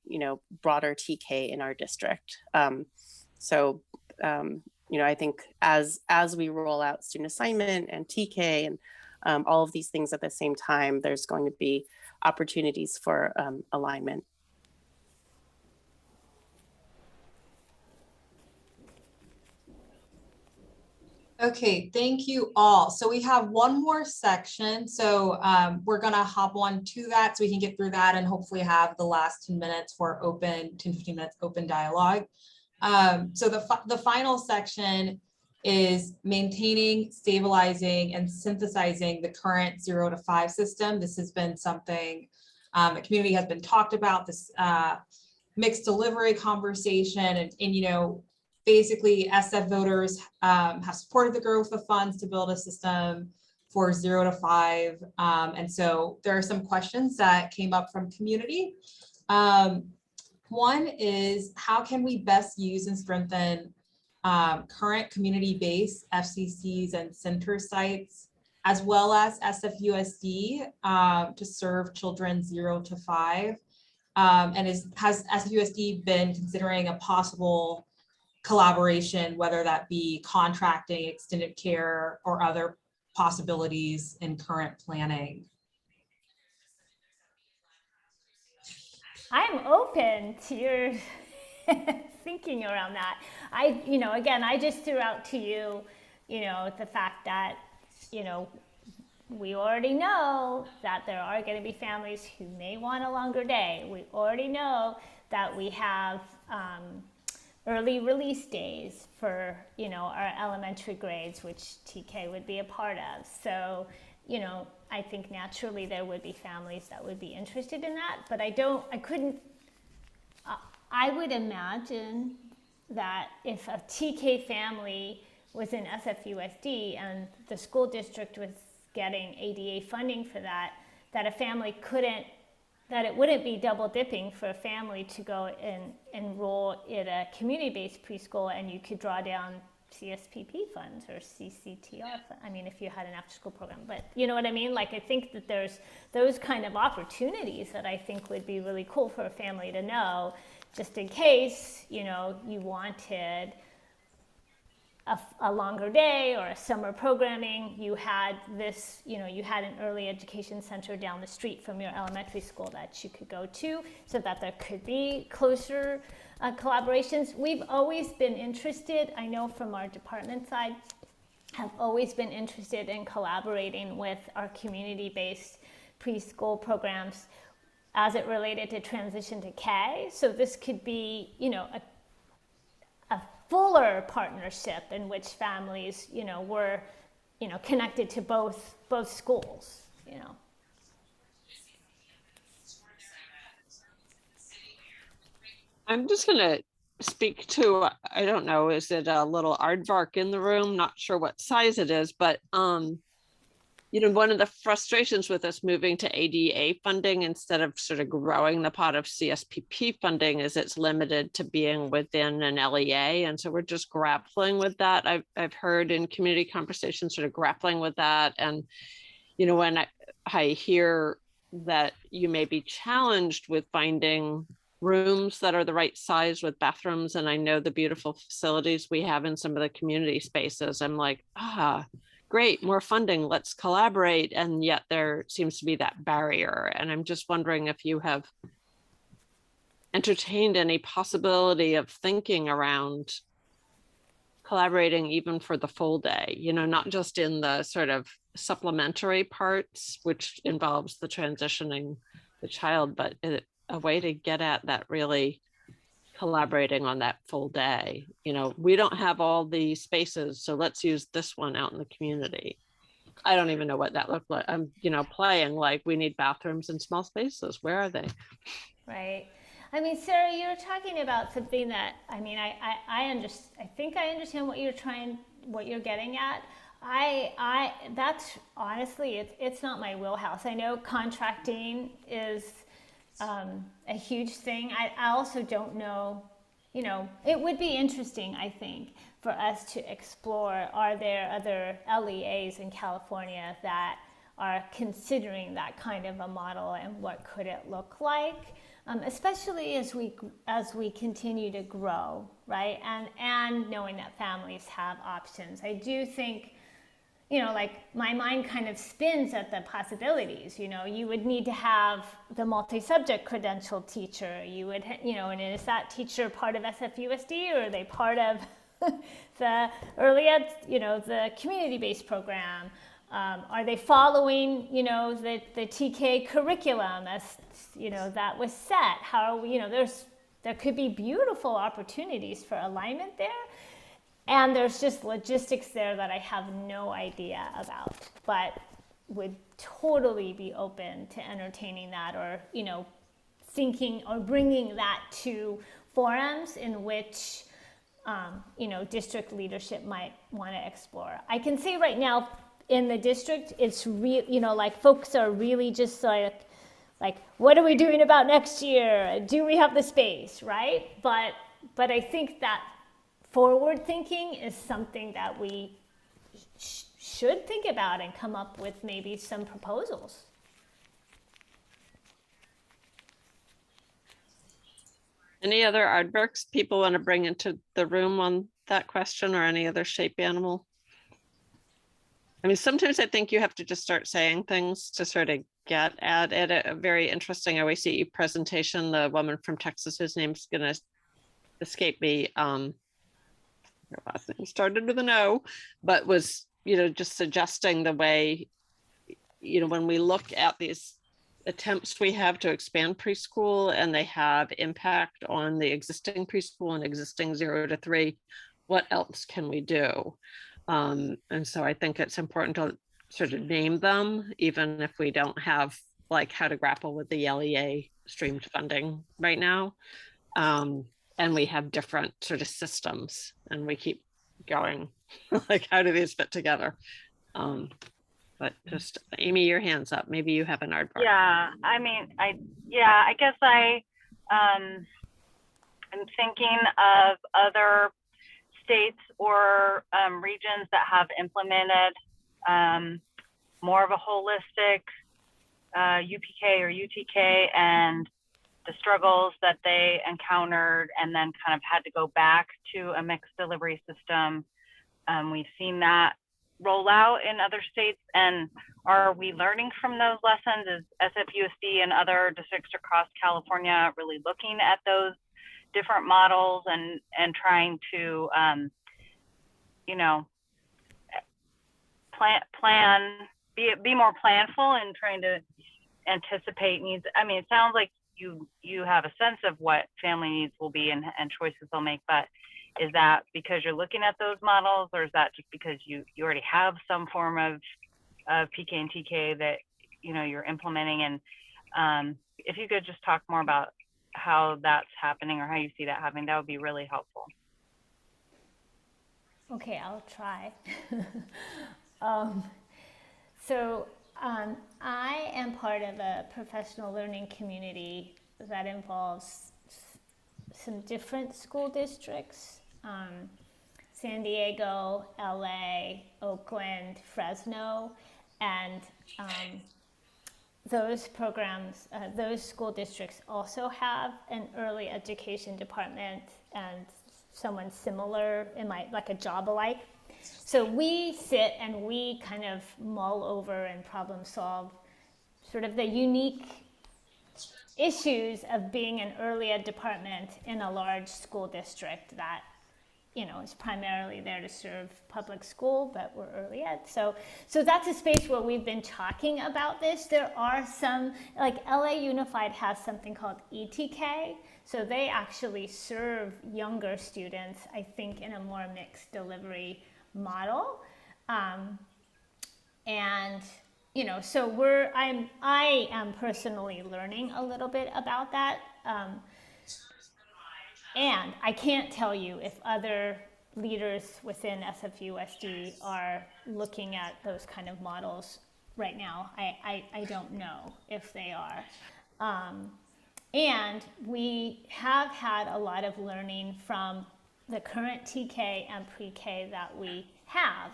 you know, broader TK in our district. You know, I think as we roll out student assignment and TK and all of these things at the same time, there's going to be opportunities for alignment. Okay, thank you all. So we have one more section. So we're gonna hop on to that so we can get through that and hopefully have the last 10 minutes for 10-15 minutes open dialogue. So the final section is maintaining, stabilizing, and synthesizing the current 0 to 5 system. This has been something the community has been talked about, this mixed delivery conversation, and you know, basically SF voters have supported the growth of funds to build a system for 0 to 5. And so there are some questions that came up from community. One is, how can we best use and strengthen current community-based FCCs and center sites, as well as SFUSD to serve children 0 to 5? And has SFUSD been considering a possible collaboration, whether that be contracting, extended care, or other possibilities in current planning? I'm open to your thinking around that. Again, I just threw out to you, the fact that, we already know that there are going to be families who may want a longer day. We already know that we have early release days for, our elementary grades, which TK would be a part of. So, I think naturally there would be families that would be interested in that, but I would imagine that if a TK family was in SFUSD and the school district was getting ADA funding for that a family that it wouldn't be double dipping for a family to go and enroll in a community-based preschool, and you could draw down CSPP funds or CCTR. If you had an after-school program, but you know what I mean? Like, I think that there's those kind of opportunities that I think would be really cool for a family to know, just in case, you wanted a longer day or a summer programming. You had this, you had an early education center down the street from your elementary school that you could go to, so that there could be closer collaborations. We've always been interested, I know from our department side, have always been interested in collaborating with our community-based preschool programs as it related to transition to K. So this could be, a fuller partnership in which families, were, connected to both schools, I'm just going to speak to, I don't know, is it a little aardvark in the room? Not sure what size it is, but one of the frustrations with us moving to ADA funding instead of sort of growing the pot of CSPP funding is it's limited to being within an LEA. And so we're just grappling with that. I've heard in community conversations sort of grappling with that. And, when I hear that you may be challenged with finding rooms that are the right size with bathrooms, and I know the beautiful facilities we have in some of the community spaces, I'm like, great, more funding, let's collaborate. And yet there seems to be that barrier. And I'm just wondering if you have entertained any possibility of thinking around collaborating even for the full day, not just in the sort of supplementary parts, which involves the transitioning the child, but a way to get at that really collaborating on that full day. We don't have all the spaces, so let's use this one out in the community. I don't even know what that looked like. I'm, playing like we need bathrooms and small spaces. Where are they? Right. Sarah, you're talking about something that, I think I understand what you're getting at. That's honestly, it's not my wheelhouse. I know contracting is a huge thing. I also don't know, it would be interesting, I think, for us to explore, are there other LEAs in California that are considering that kind of a model, and what could it look like, especially as we continue to grow, right? And knowing that families have options. I do think, like, my mind kind of spins at the possibilities. You would need to have the multi-subject credentialed teacher. You would, and is that teacher part of SFUSD, or are they part of the early ed, the community-based program? Are they following, the TK curriculum as, that was set? How are we, there could be beautiful opportunities for alignment there. And there's just logistics there that I have no idea about, but would totally be open to entertaining that, or, thinking or bringing that to forums in which, district leadership might want to explore. I can say right now in the district, it's real, folks are really just like, what are we doing about next year? Do we have the space, right? But I think that forward thinking is something that we should think about and come up with maybe some proposals. Any other aardvarks people want to bring into the room on that question, or any other shape animal? Sometimes I think you have to just start saying things to sort of get at it. A very interesting OACE presentation, the woman from Texas whose name's going to escaped me. Her last name started with an O, but was, just suggesting the way, when we look at these attempts we have to expand preschool and they have impact on the existing preschool and existing 0 to 3, what else can we do? And so I think it's important to sort of name them, even if we don't have like how to grapple with the LEA streamed funding right now. And we have different sort of systems and we keep going, like, how do these fit together? But just Amy, your hand's up. Maybe you have an aardvark. Yeah, I mean, I guess I am thinking of other states or regions that have implemented more of a holistic UPK or UTK and the struggles that they encountered and then kind of had to go back to a mixed delivery system. We've seen that roll out in other states, and are we learning from those lessons? Is SFUSD and other districts across California really looking at those different models and trying to be more planful and trying to anticipate needs? I mean, it sounds like you have a sense of what family needs will be and choices they'll make, but is that because you're looking at those models, or is that just because you already have some form of PK and TK that you're implementing? And if you could just talk more about how that's happening or how you see that happening, that would be really helpful. Okay, I'll try. I am part of a professional learning community that involves some different school districts, San Diego, LA, Oakland, Fresno, and those programs, those school districts also have an early education department and someone similar, like a job alike. So we sit and we kind of mull over and problem solve sort of the unique issues of being an early ed department in a large school district that is primarily there to serve public school, but we're early ed. So that's a space where we've been talking about this. There are some, like LA Unified has something called ETK. So they actually serve younger students, I think, in a more mixed delivery model. So I am personally learning a little bit about that. And I can't tell you if other leaders within SFUSD are looking at those kind of models right now. I don't know if they are. And we have had a lot of learning from the current TK and pre-K that we have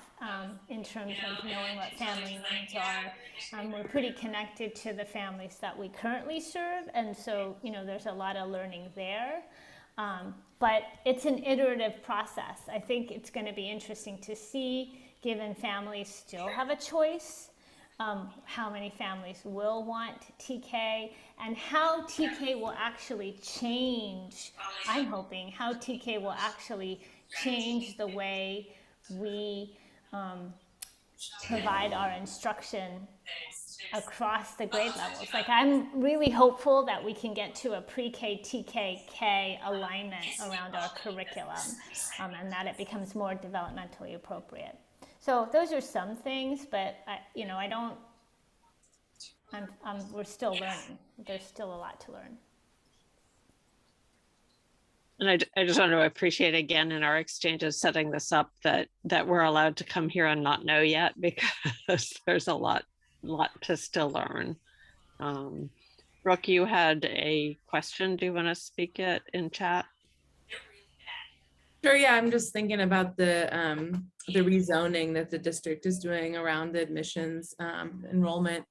in terms of knowing what family needs are. We're pretty connected to the families that we currently serve, and so there's a lot of learning there. But it's an iterative process. I think it's going to be interesting to see, given families still have a choice, how many families will want TK and how TK will actually change. I'm hoping how TK will actually change the way we provide our instruction across the grade levels. Like, I'm really hopeful that we can get to a pre-K, TK, K alignment around our curriculum, and that it becomes more developmentally appropriate. So those are some things, but we're still learning. There's still a lot to learn. And I just want to appreciate again in our exchanges setting this up that we're allowed to come here and not know yet, because there's a lot to still learn. Brooke, you had a question. Do you want to speak it in chat? Sure, yeah, I'm just thinking about the rezoning that the district is doing around the admissions enrollment.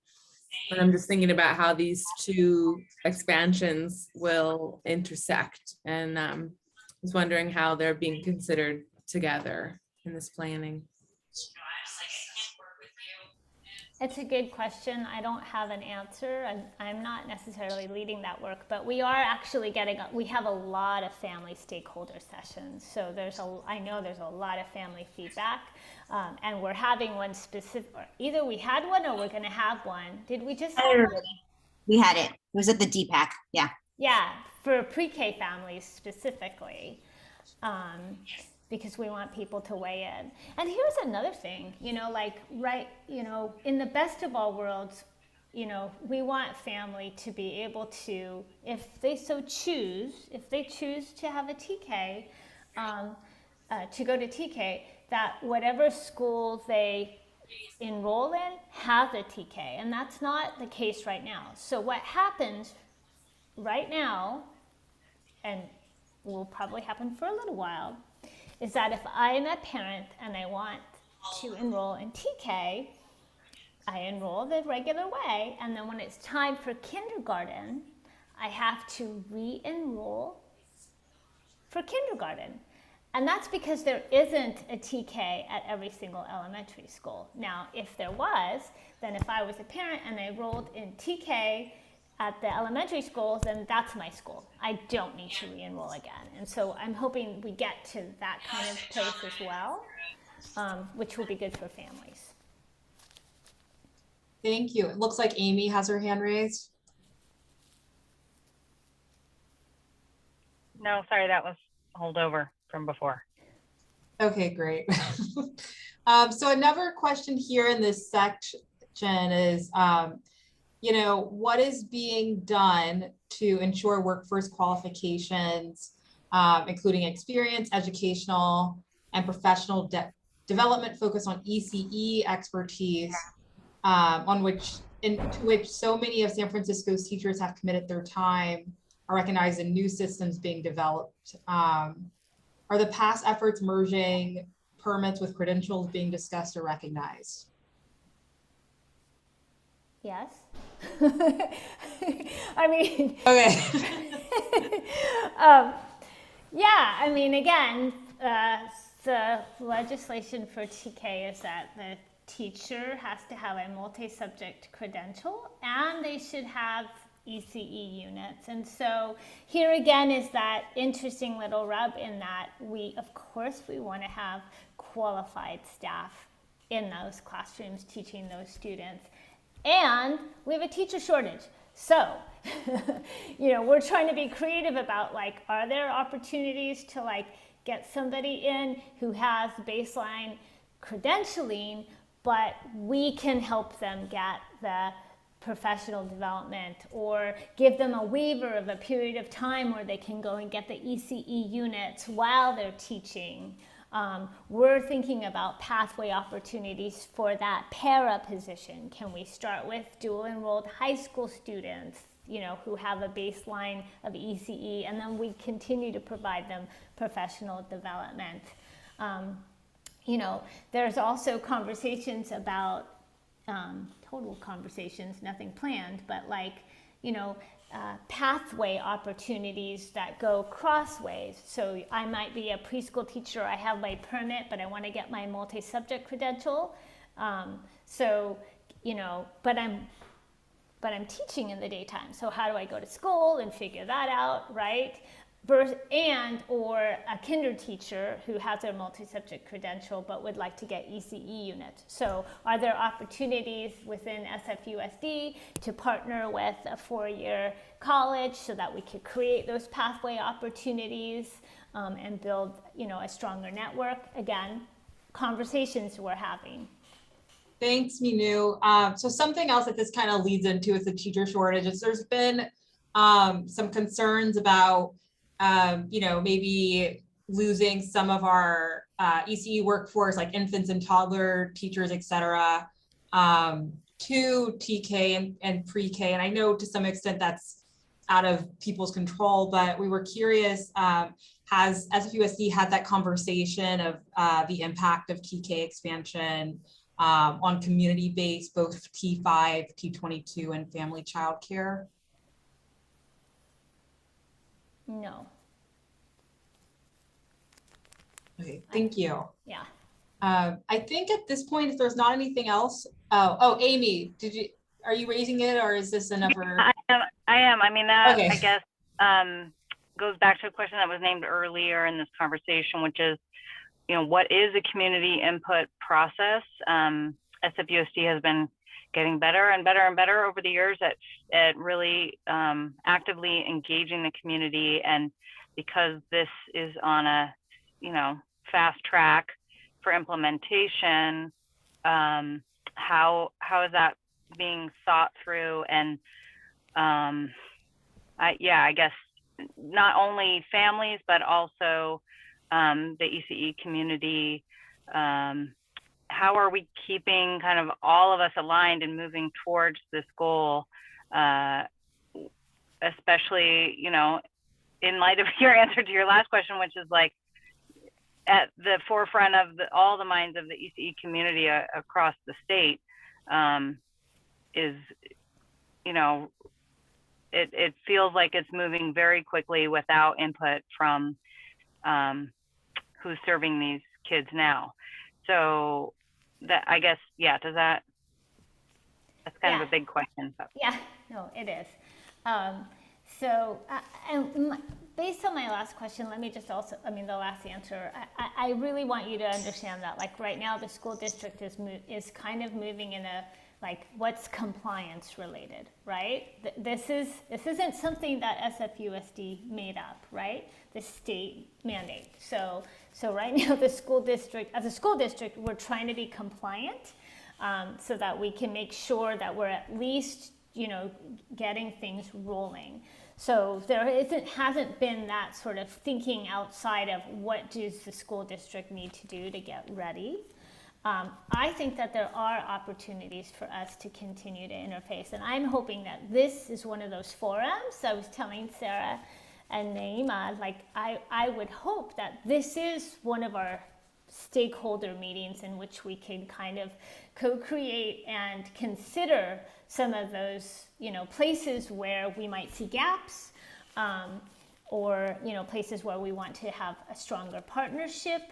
And I'm just thinking about how these two expansions will intersect, and was wondering how they're being considered together in this planning. It's a good question. I don't have an answer. I'm not necessarily leading that work, but we are actually we have a lot of family stakeholder sessions. So I know there's a lot of family feedback, and we're having one specific, either we had one or we're gonna have one. Did we just have one? We had it. It was at the DPAC. Yeah. Yeah, for pre-K families specifically. Because we want people to weigh in. And here's another thing, in the best of all worlds, we want family to be able to, if they choose to have a TK, to go to TK, that whatever school they enroll in has a TK. And that's not the case right now. So what happens right now, and will probably happen for a little while, is that if I am a parent and I want to enroll in TK, I enroll the regular way, and then when it's time for kindergarten, I have to re-enroll for kindergarten. And that's because there isn't a TK at every single elementary school. Now, if there was, then if I was a parent and I enrolled in TK at the elementary school, then that's my school. I don't need to re-enroll again. And so I'm hoping we get to that kind of place as well, which will be good for families. Thank you. It looks like Amy has her hand raised. No, sorry, that was holdover from before. Okay, great. So another question here in this section is, what is being done to ensure workforce qualifications, including experience, educational, and professional development focus on ECE expertise, into which so many of San Francisco's teachers have committed their time, are recognized in new systems being developed. Are the past efforts merging permits with credentials being discussed or recognized? Yes. I mean, okay. Yeah, I mean, again, the legislation for TK is that the teacher has to have a multi-subject credential and they should have ECE units. And so here again is that interesting little rub in that of course we want to have qualified staff in those classrooms teaching those students. And we have a teacher shortage. So, we're trying to be creative about are there opportunities to get somebody in who has baseline credentialing, but we can help them get the professional development or give them a waiver of a period of time where they can go and get the ECE units while they're teaching. We're thinking about pathway opportunities for that para position. Can we start with dual enrolled high school students, who have a baseline of ECE, and then we continue to provide them professional development. There's also conversations about, total conversations, nothing planned, but pathway opportunities that go crossways. So I might be a preschool teacher, I have my permit, but I want to get my multi-subject credential. But I'm teaching in the daytime. So how do I go to school and figure that out, right? Or a kinder teacher who has their multi-subject credential but would like to get ECE units. So are there opportunities within SFUSD to partner with a 4-year college so that we could create those pathway opportunities and build, a stronger network? Again, conversations we're having. Thanks, Minu. So something else that this kind of leads into is the teacher shortage. There's been some concerns about maybe losing some of our ECE workforce, like infants and toddler teachers, et cetera, to TK and pre-K. And I know to some extent that's out of people's control, but we were curious, has SFUSD had that conversation of the impact of TK expansion on community-based, both T5, T22, and family childcare? No. Okay, thank you. Yeah. I think at this point, if there's not anything else, oh, Amy, are you raising it, or is this another? I am. I mean, that, Okay. I guess, goes back to a question that was named earlier in this conversation, which is, what is a community input process? SFUSD has been getting better and better and better over the years at really actively engaging the community. And because this is on a, fast track for implementation, how is that being thought through? And I guess not only families, but also the ECE community. How are we keeping kind of all of us aligned and moving towards this goal, especially, in light of your answer to your last question, which is like at the forefront of all the minds of the ECE community across the state, is, it feels like it's moving very quickly without input from who's serving these kids now. So that, I guess, that's kind of a big question. But. Yeah, no, it is. Based on my last question, let me just also, the last answer, I really want you to understand that, like, right now the school district is kind of moving in a, like, what's compliance related, right? This isn't something that SFUSD made up, right? The state mandate. So right now the school district, as a school district, we're trying to be compliant, so that we can make sure that we're at least, getting things rolling. So there hasn't been that sort of thinking outside of what does the school district need to do to get ready. I think that there are opportunities for us to continue to interface, and I'm hoping that this is one of those forums. I was telling Sarah and Naima, like, I would hope that this is one of our stakeholder meetings in which we can kind of co-create and consider some of those, places where we might see gaps, or, places where we want to have a stronger partnership.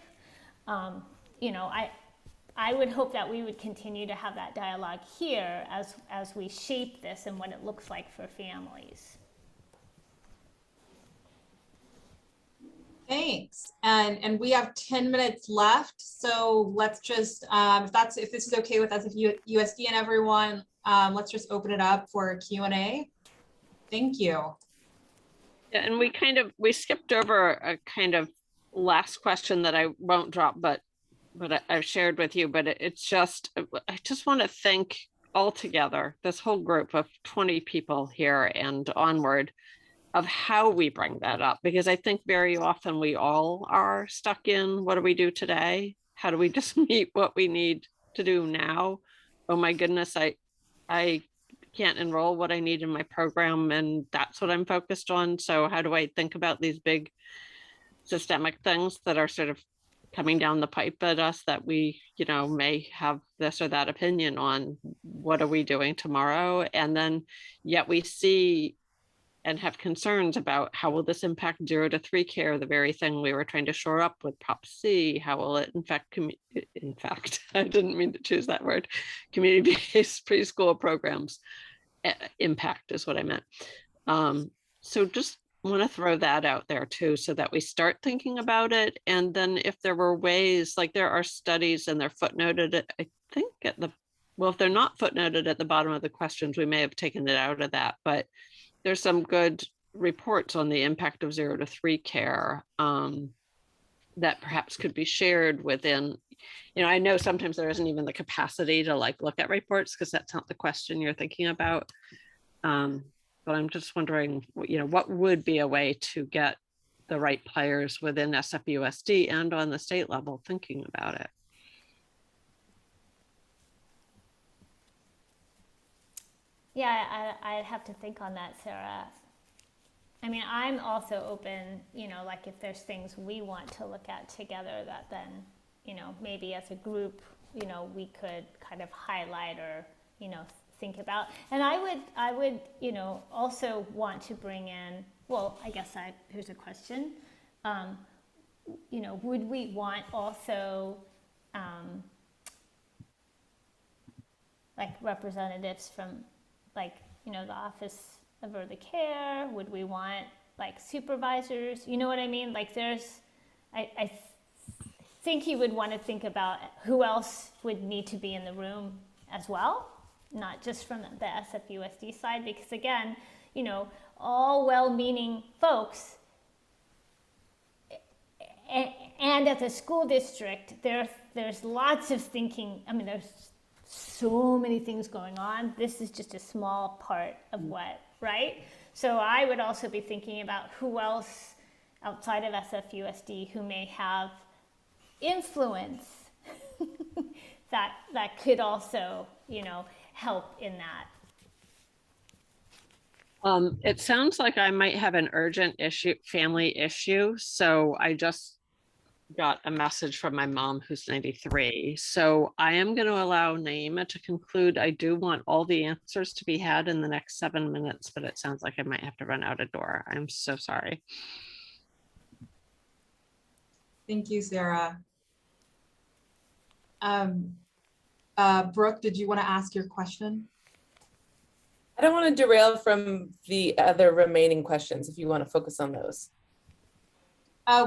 I would hope that we would continue to have that dialogue here as we shape this and what it looks like for families. Thanks. And we have 10 minutes left. So let's just, if this is okay with us, if USD and everyone, let's just open it up for a Q&A. Thank you. Yeah, and we skipped over a kind of last question that I won't drop, but I've shared with you, but it's just, I just want to thank all together, this whole group of 20 people here and onward, of how we bring that up, because I think very often we all are stuck in, what do we do today? How do we just meet what we need to do now? Oh my goodness, I can't enroll what I need in my program, and that's what I'm focused on. So how do I think about these big systemic things that are sort of coming down the pipe at us that we, may have this or that opinion on? What are we doing tomorrow? And then yet we see and have concerns about how will this impact 0 to 3 care, the very thing we were trying to shore up with Prop C. How will it in fact, I didn't mean to choose that word, community-based preschool programs impact is what I meant. So just want to throw that out there too, so that we start thinking about it. And then if there were ways, like there are studies and they're footnoted, I think if they're not footnoted at the bottom of the questions, we may have taken it out of that, but there's some good reports on the impact of 0 to 3 care that perhaps could be shared within, I know sometimes there isn't even the capacity to look at reports because that's not the question you're thinking about. But I'm just wondering, what would be a way to get the right players within SFUSD and on the state level thinking about it? Yeah, I'd have to think on that, Sarah. I'm also open, if there's things we want to look at together that then, maybe as a group, we could kind of highlight or, think about. And I would, also want to bring in, well, I guess here's a question. Would we want also like representatives from like, you know, the Office of Early Care? Would we want like supervisors? You know what I mean? Like there's, I think you would want to think about who else would need to be in the room as well, not just from the SFUSD side, because again, you know, all well-meaning folks and at the school district, there's lots of thinking. I mean, there's so many things going on. This is just a small part of what, right? So I would also be thinking about who else outside of SFUSD who may have influence that could also, you know, help in that. It sounds like I might have an urgent family issue. So I just got a message from my mom who's 93. So I am going to allow Naima to conclude. I do want all the answers to be had in the next 7 minutes, but it sounds like I might have to run out a door. I'm so sorry. Thank you, Sarah. Brooke, did you want to ask your question? I don't want to derail from the other remaining questions if you want to focus on those.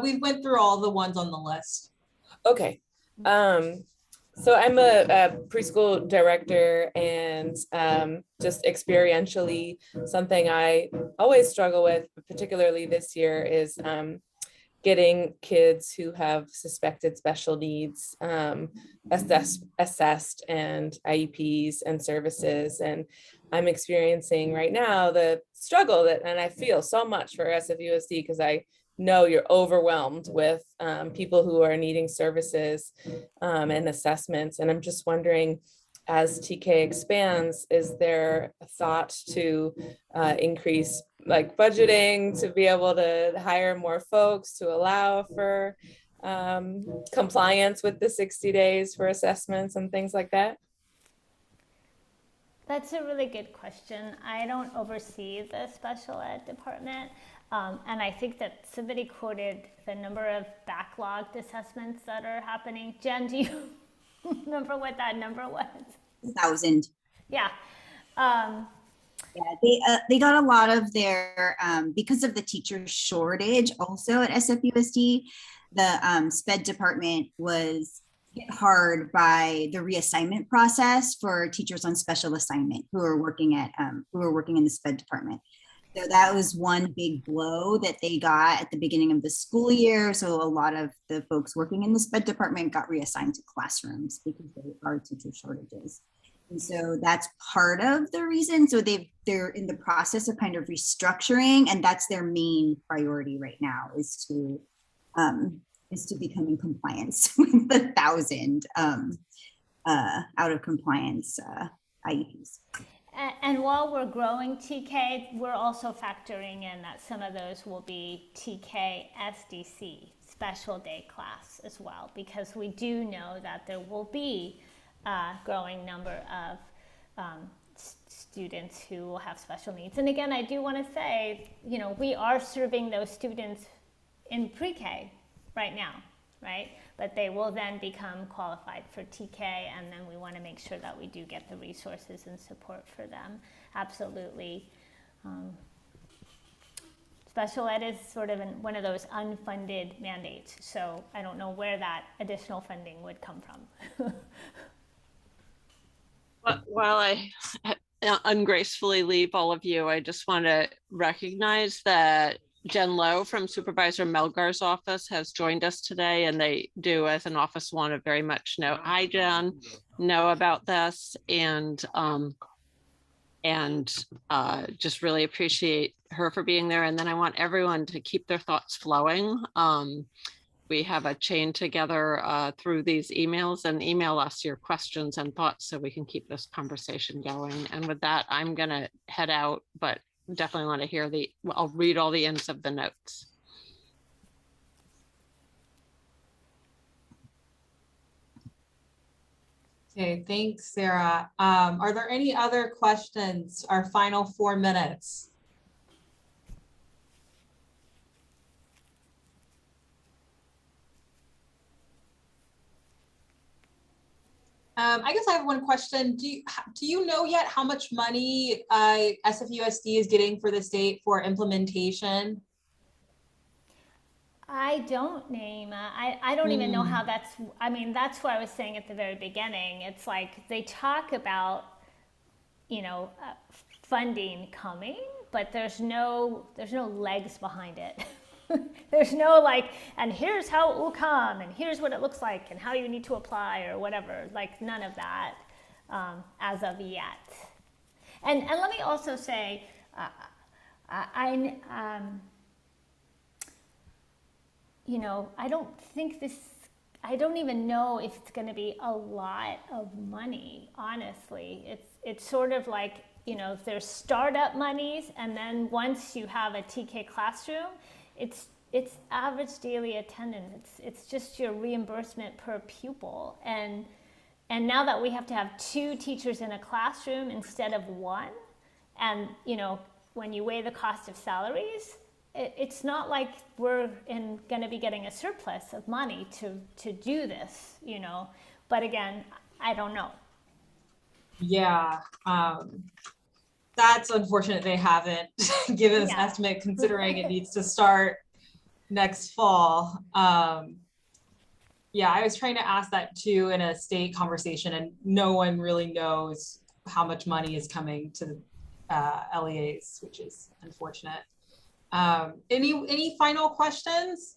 We went through all the ones on the list. Okay. So I'm a preschool director, and just experientially, something I always struggle with, particularly this year, is getting kids who have suspected special needs assessed and IEPs and services. And I'm experiencing right now the struggle and I feel so much for SFUSD because I know you're overwhelmed with people who are needing services and assessments. And I'm just wondering, as TK expands, is there a thought to increase like budgeting to be able to hire more folks to allow for compliance with the 60 days for assessments and things like that? That's a really good question. I don't oversee the special ed department. And I think that somebody quoted the number of backlogged assessments that are happening. Jen, do you remember what that number was? 1,000. Yeah. Yeah, they got a lot of their, because of the teacher shortage also at SFUSD, the SPED department was hit hard by the reassignment process for teachers on special assignment who are working in the SPED department. So that was one big blow that they got at the beginning of the school year. So a lot of the folks working in the SPED department got reassigned to classrooms because there are teacher shortages. And so that's part of the reason. So they're in the process of kind of restructuring, and that's their main priority right now is to become in compliance with the 1,000 out of compliance IEPs. And while we're growing TK, we're also factoring in that some of those will be TK SDC, special day class as well, because we do know that there will be a growing number of students who will have special needs. And again, I do want to say, you know, we are serving those students in pre-K right now, right? But they will then become qualified for TK, and then we want to make sure that we do get the resources and support for them. Absolutely. Special ed is sort of one of those unfunded mandates, so I don't know where that additional funding would come from. While I ungracefully leave all of you, I just want to recognize that Jen Lowe from Supervisor Melgar's office has joined us today, and they do, as an office, want to very much know, hi Jen, know about this, and just really appreciate her for being there. And then I want everyone to keep their thoughts flowing. We have a chain together through these emails, and email us your questions and thoughts so we can keep this conversation going. And with that, I'm going to head out, but definitely want to hear I'll read all the ends of the notes. Okay, thanks, Sarah. Are there any other questions? Our final 4 minutes. I guess I have one question. Do you know yet how much money SFUSD is getting for the state for implementation? I don't, Naima. I don't even know how that's, I mean, that's what I was saying at the very beginning. It's like they talk about, funding coming, but there's no legs behind it. There's no like, and here's how it will come, and here's what it looks like, and how you need to apply, or whatever. Like none of that as of yet. And let me also say, I don't even know if it's going to be a lot of money, honestly. It's sort of like, there's startup monies, and then once you have a TK classroom, it's average daily attendance. It's just your reimbursement per pupil. And now that we have to have 2 teachers in a classroom instead of 1, and when you weigh the cost of salaries, it's not like we're going to be getting a surplus of money to do this, But again, I don't know. Yeah, that's unfortunate they haven't given us an estimate, considering it needs to start next fall. Yeah, I was trying to ask that too in a state conversation, and no one really knows how much money is coming to LEAs, which is unfortunate. Any final questions?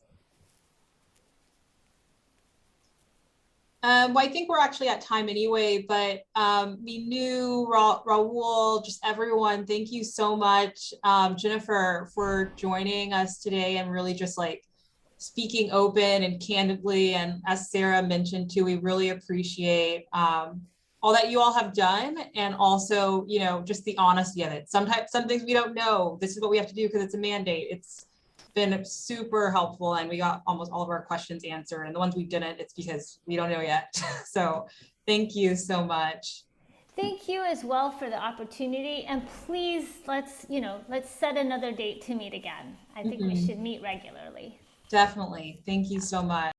Well, I think we're actually at time anyway, but Minu, Raul, just everyone, thank you so much, Jennifer, for joining us today and really just like speaking open and candidly. And as Sarah mentioned too, we really appreciate all that you all have done, and also, just the honesty of it. Sometimes some things we don't know. This is what we have to do because it's a mandate. It's been super helpful, and we got almost all of our questions answered, and the ones we didn't, it's because we don't know yet. So thank you so much. Thank you as well for the opportunity, and please let's set another date to meet again. I think we should meet regularly. Definitely. Thank you so much.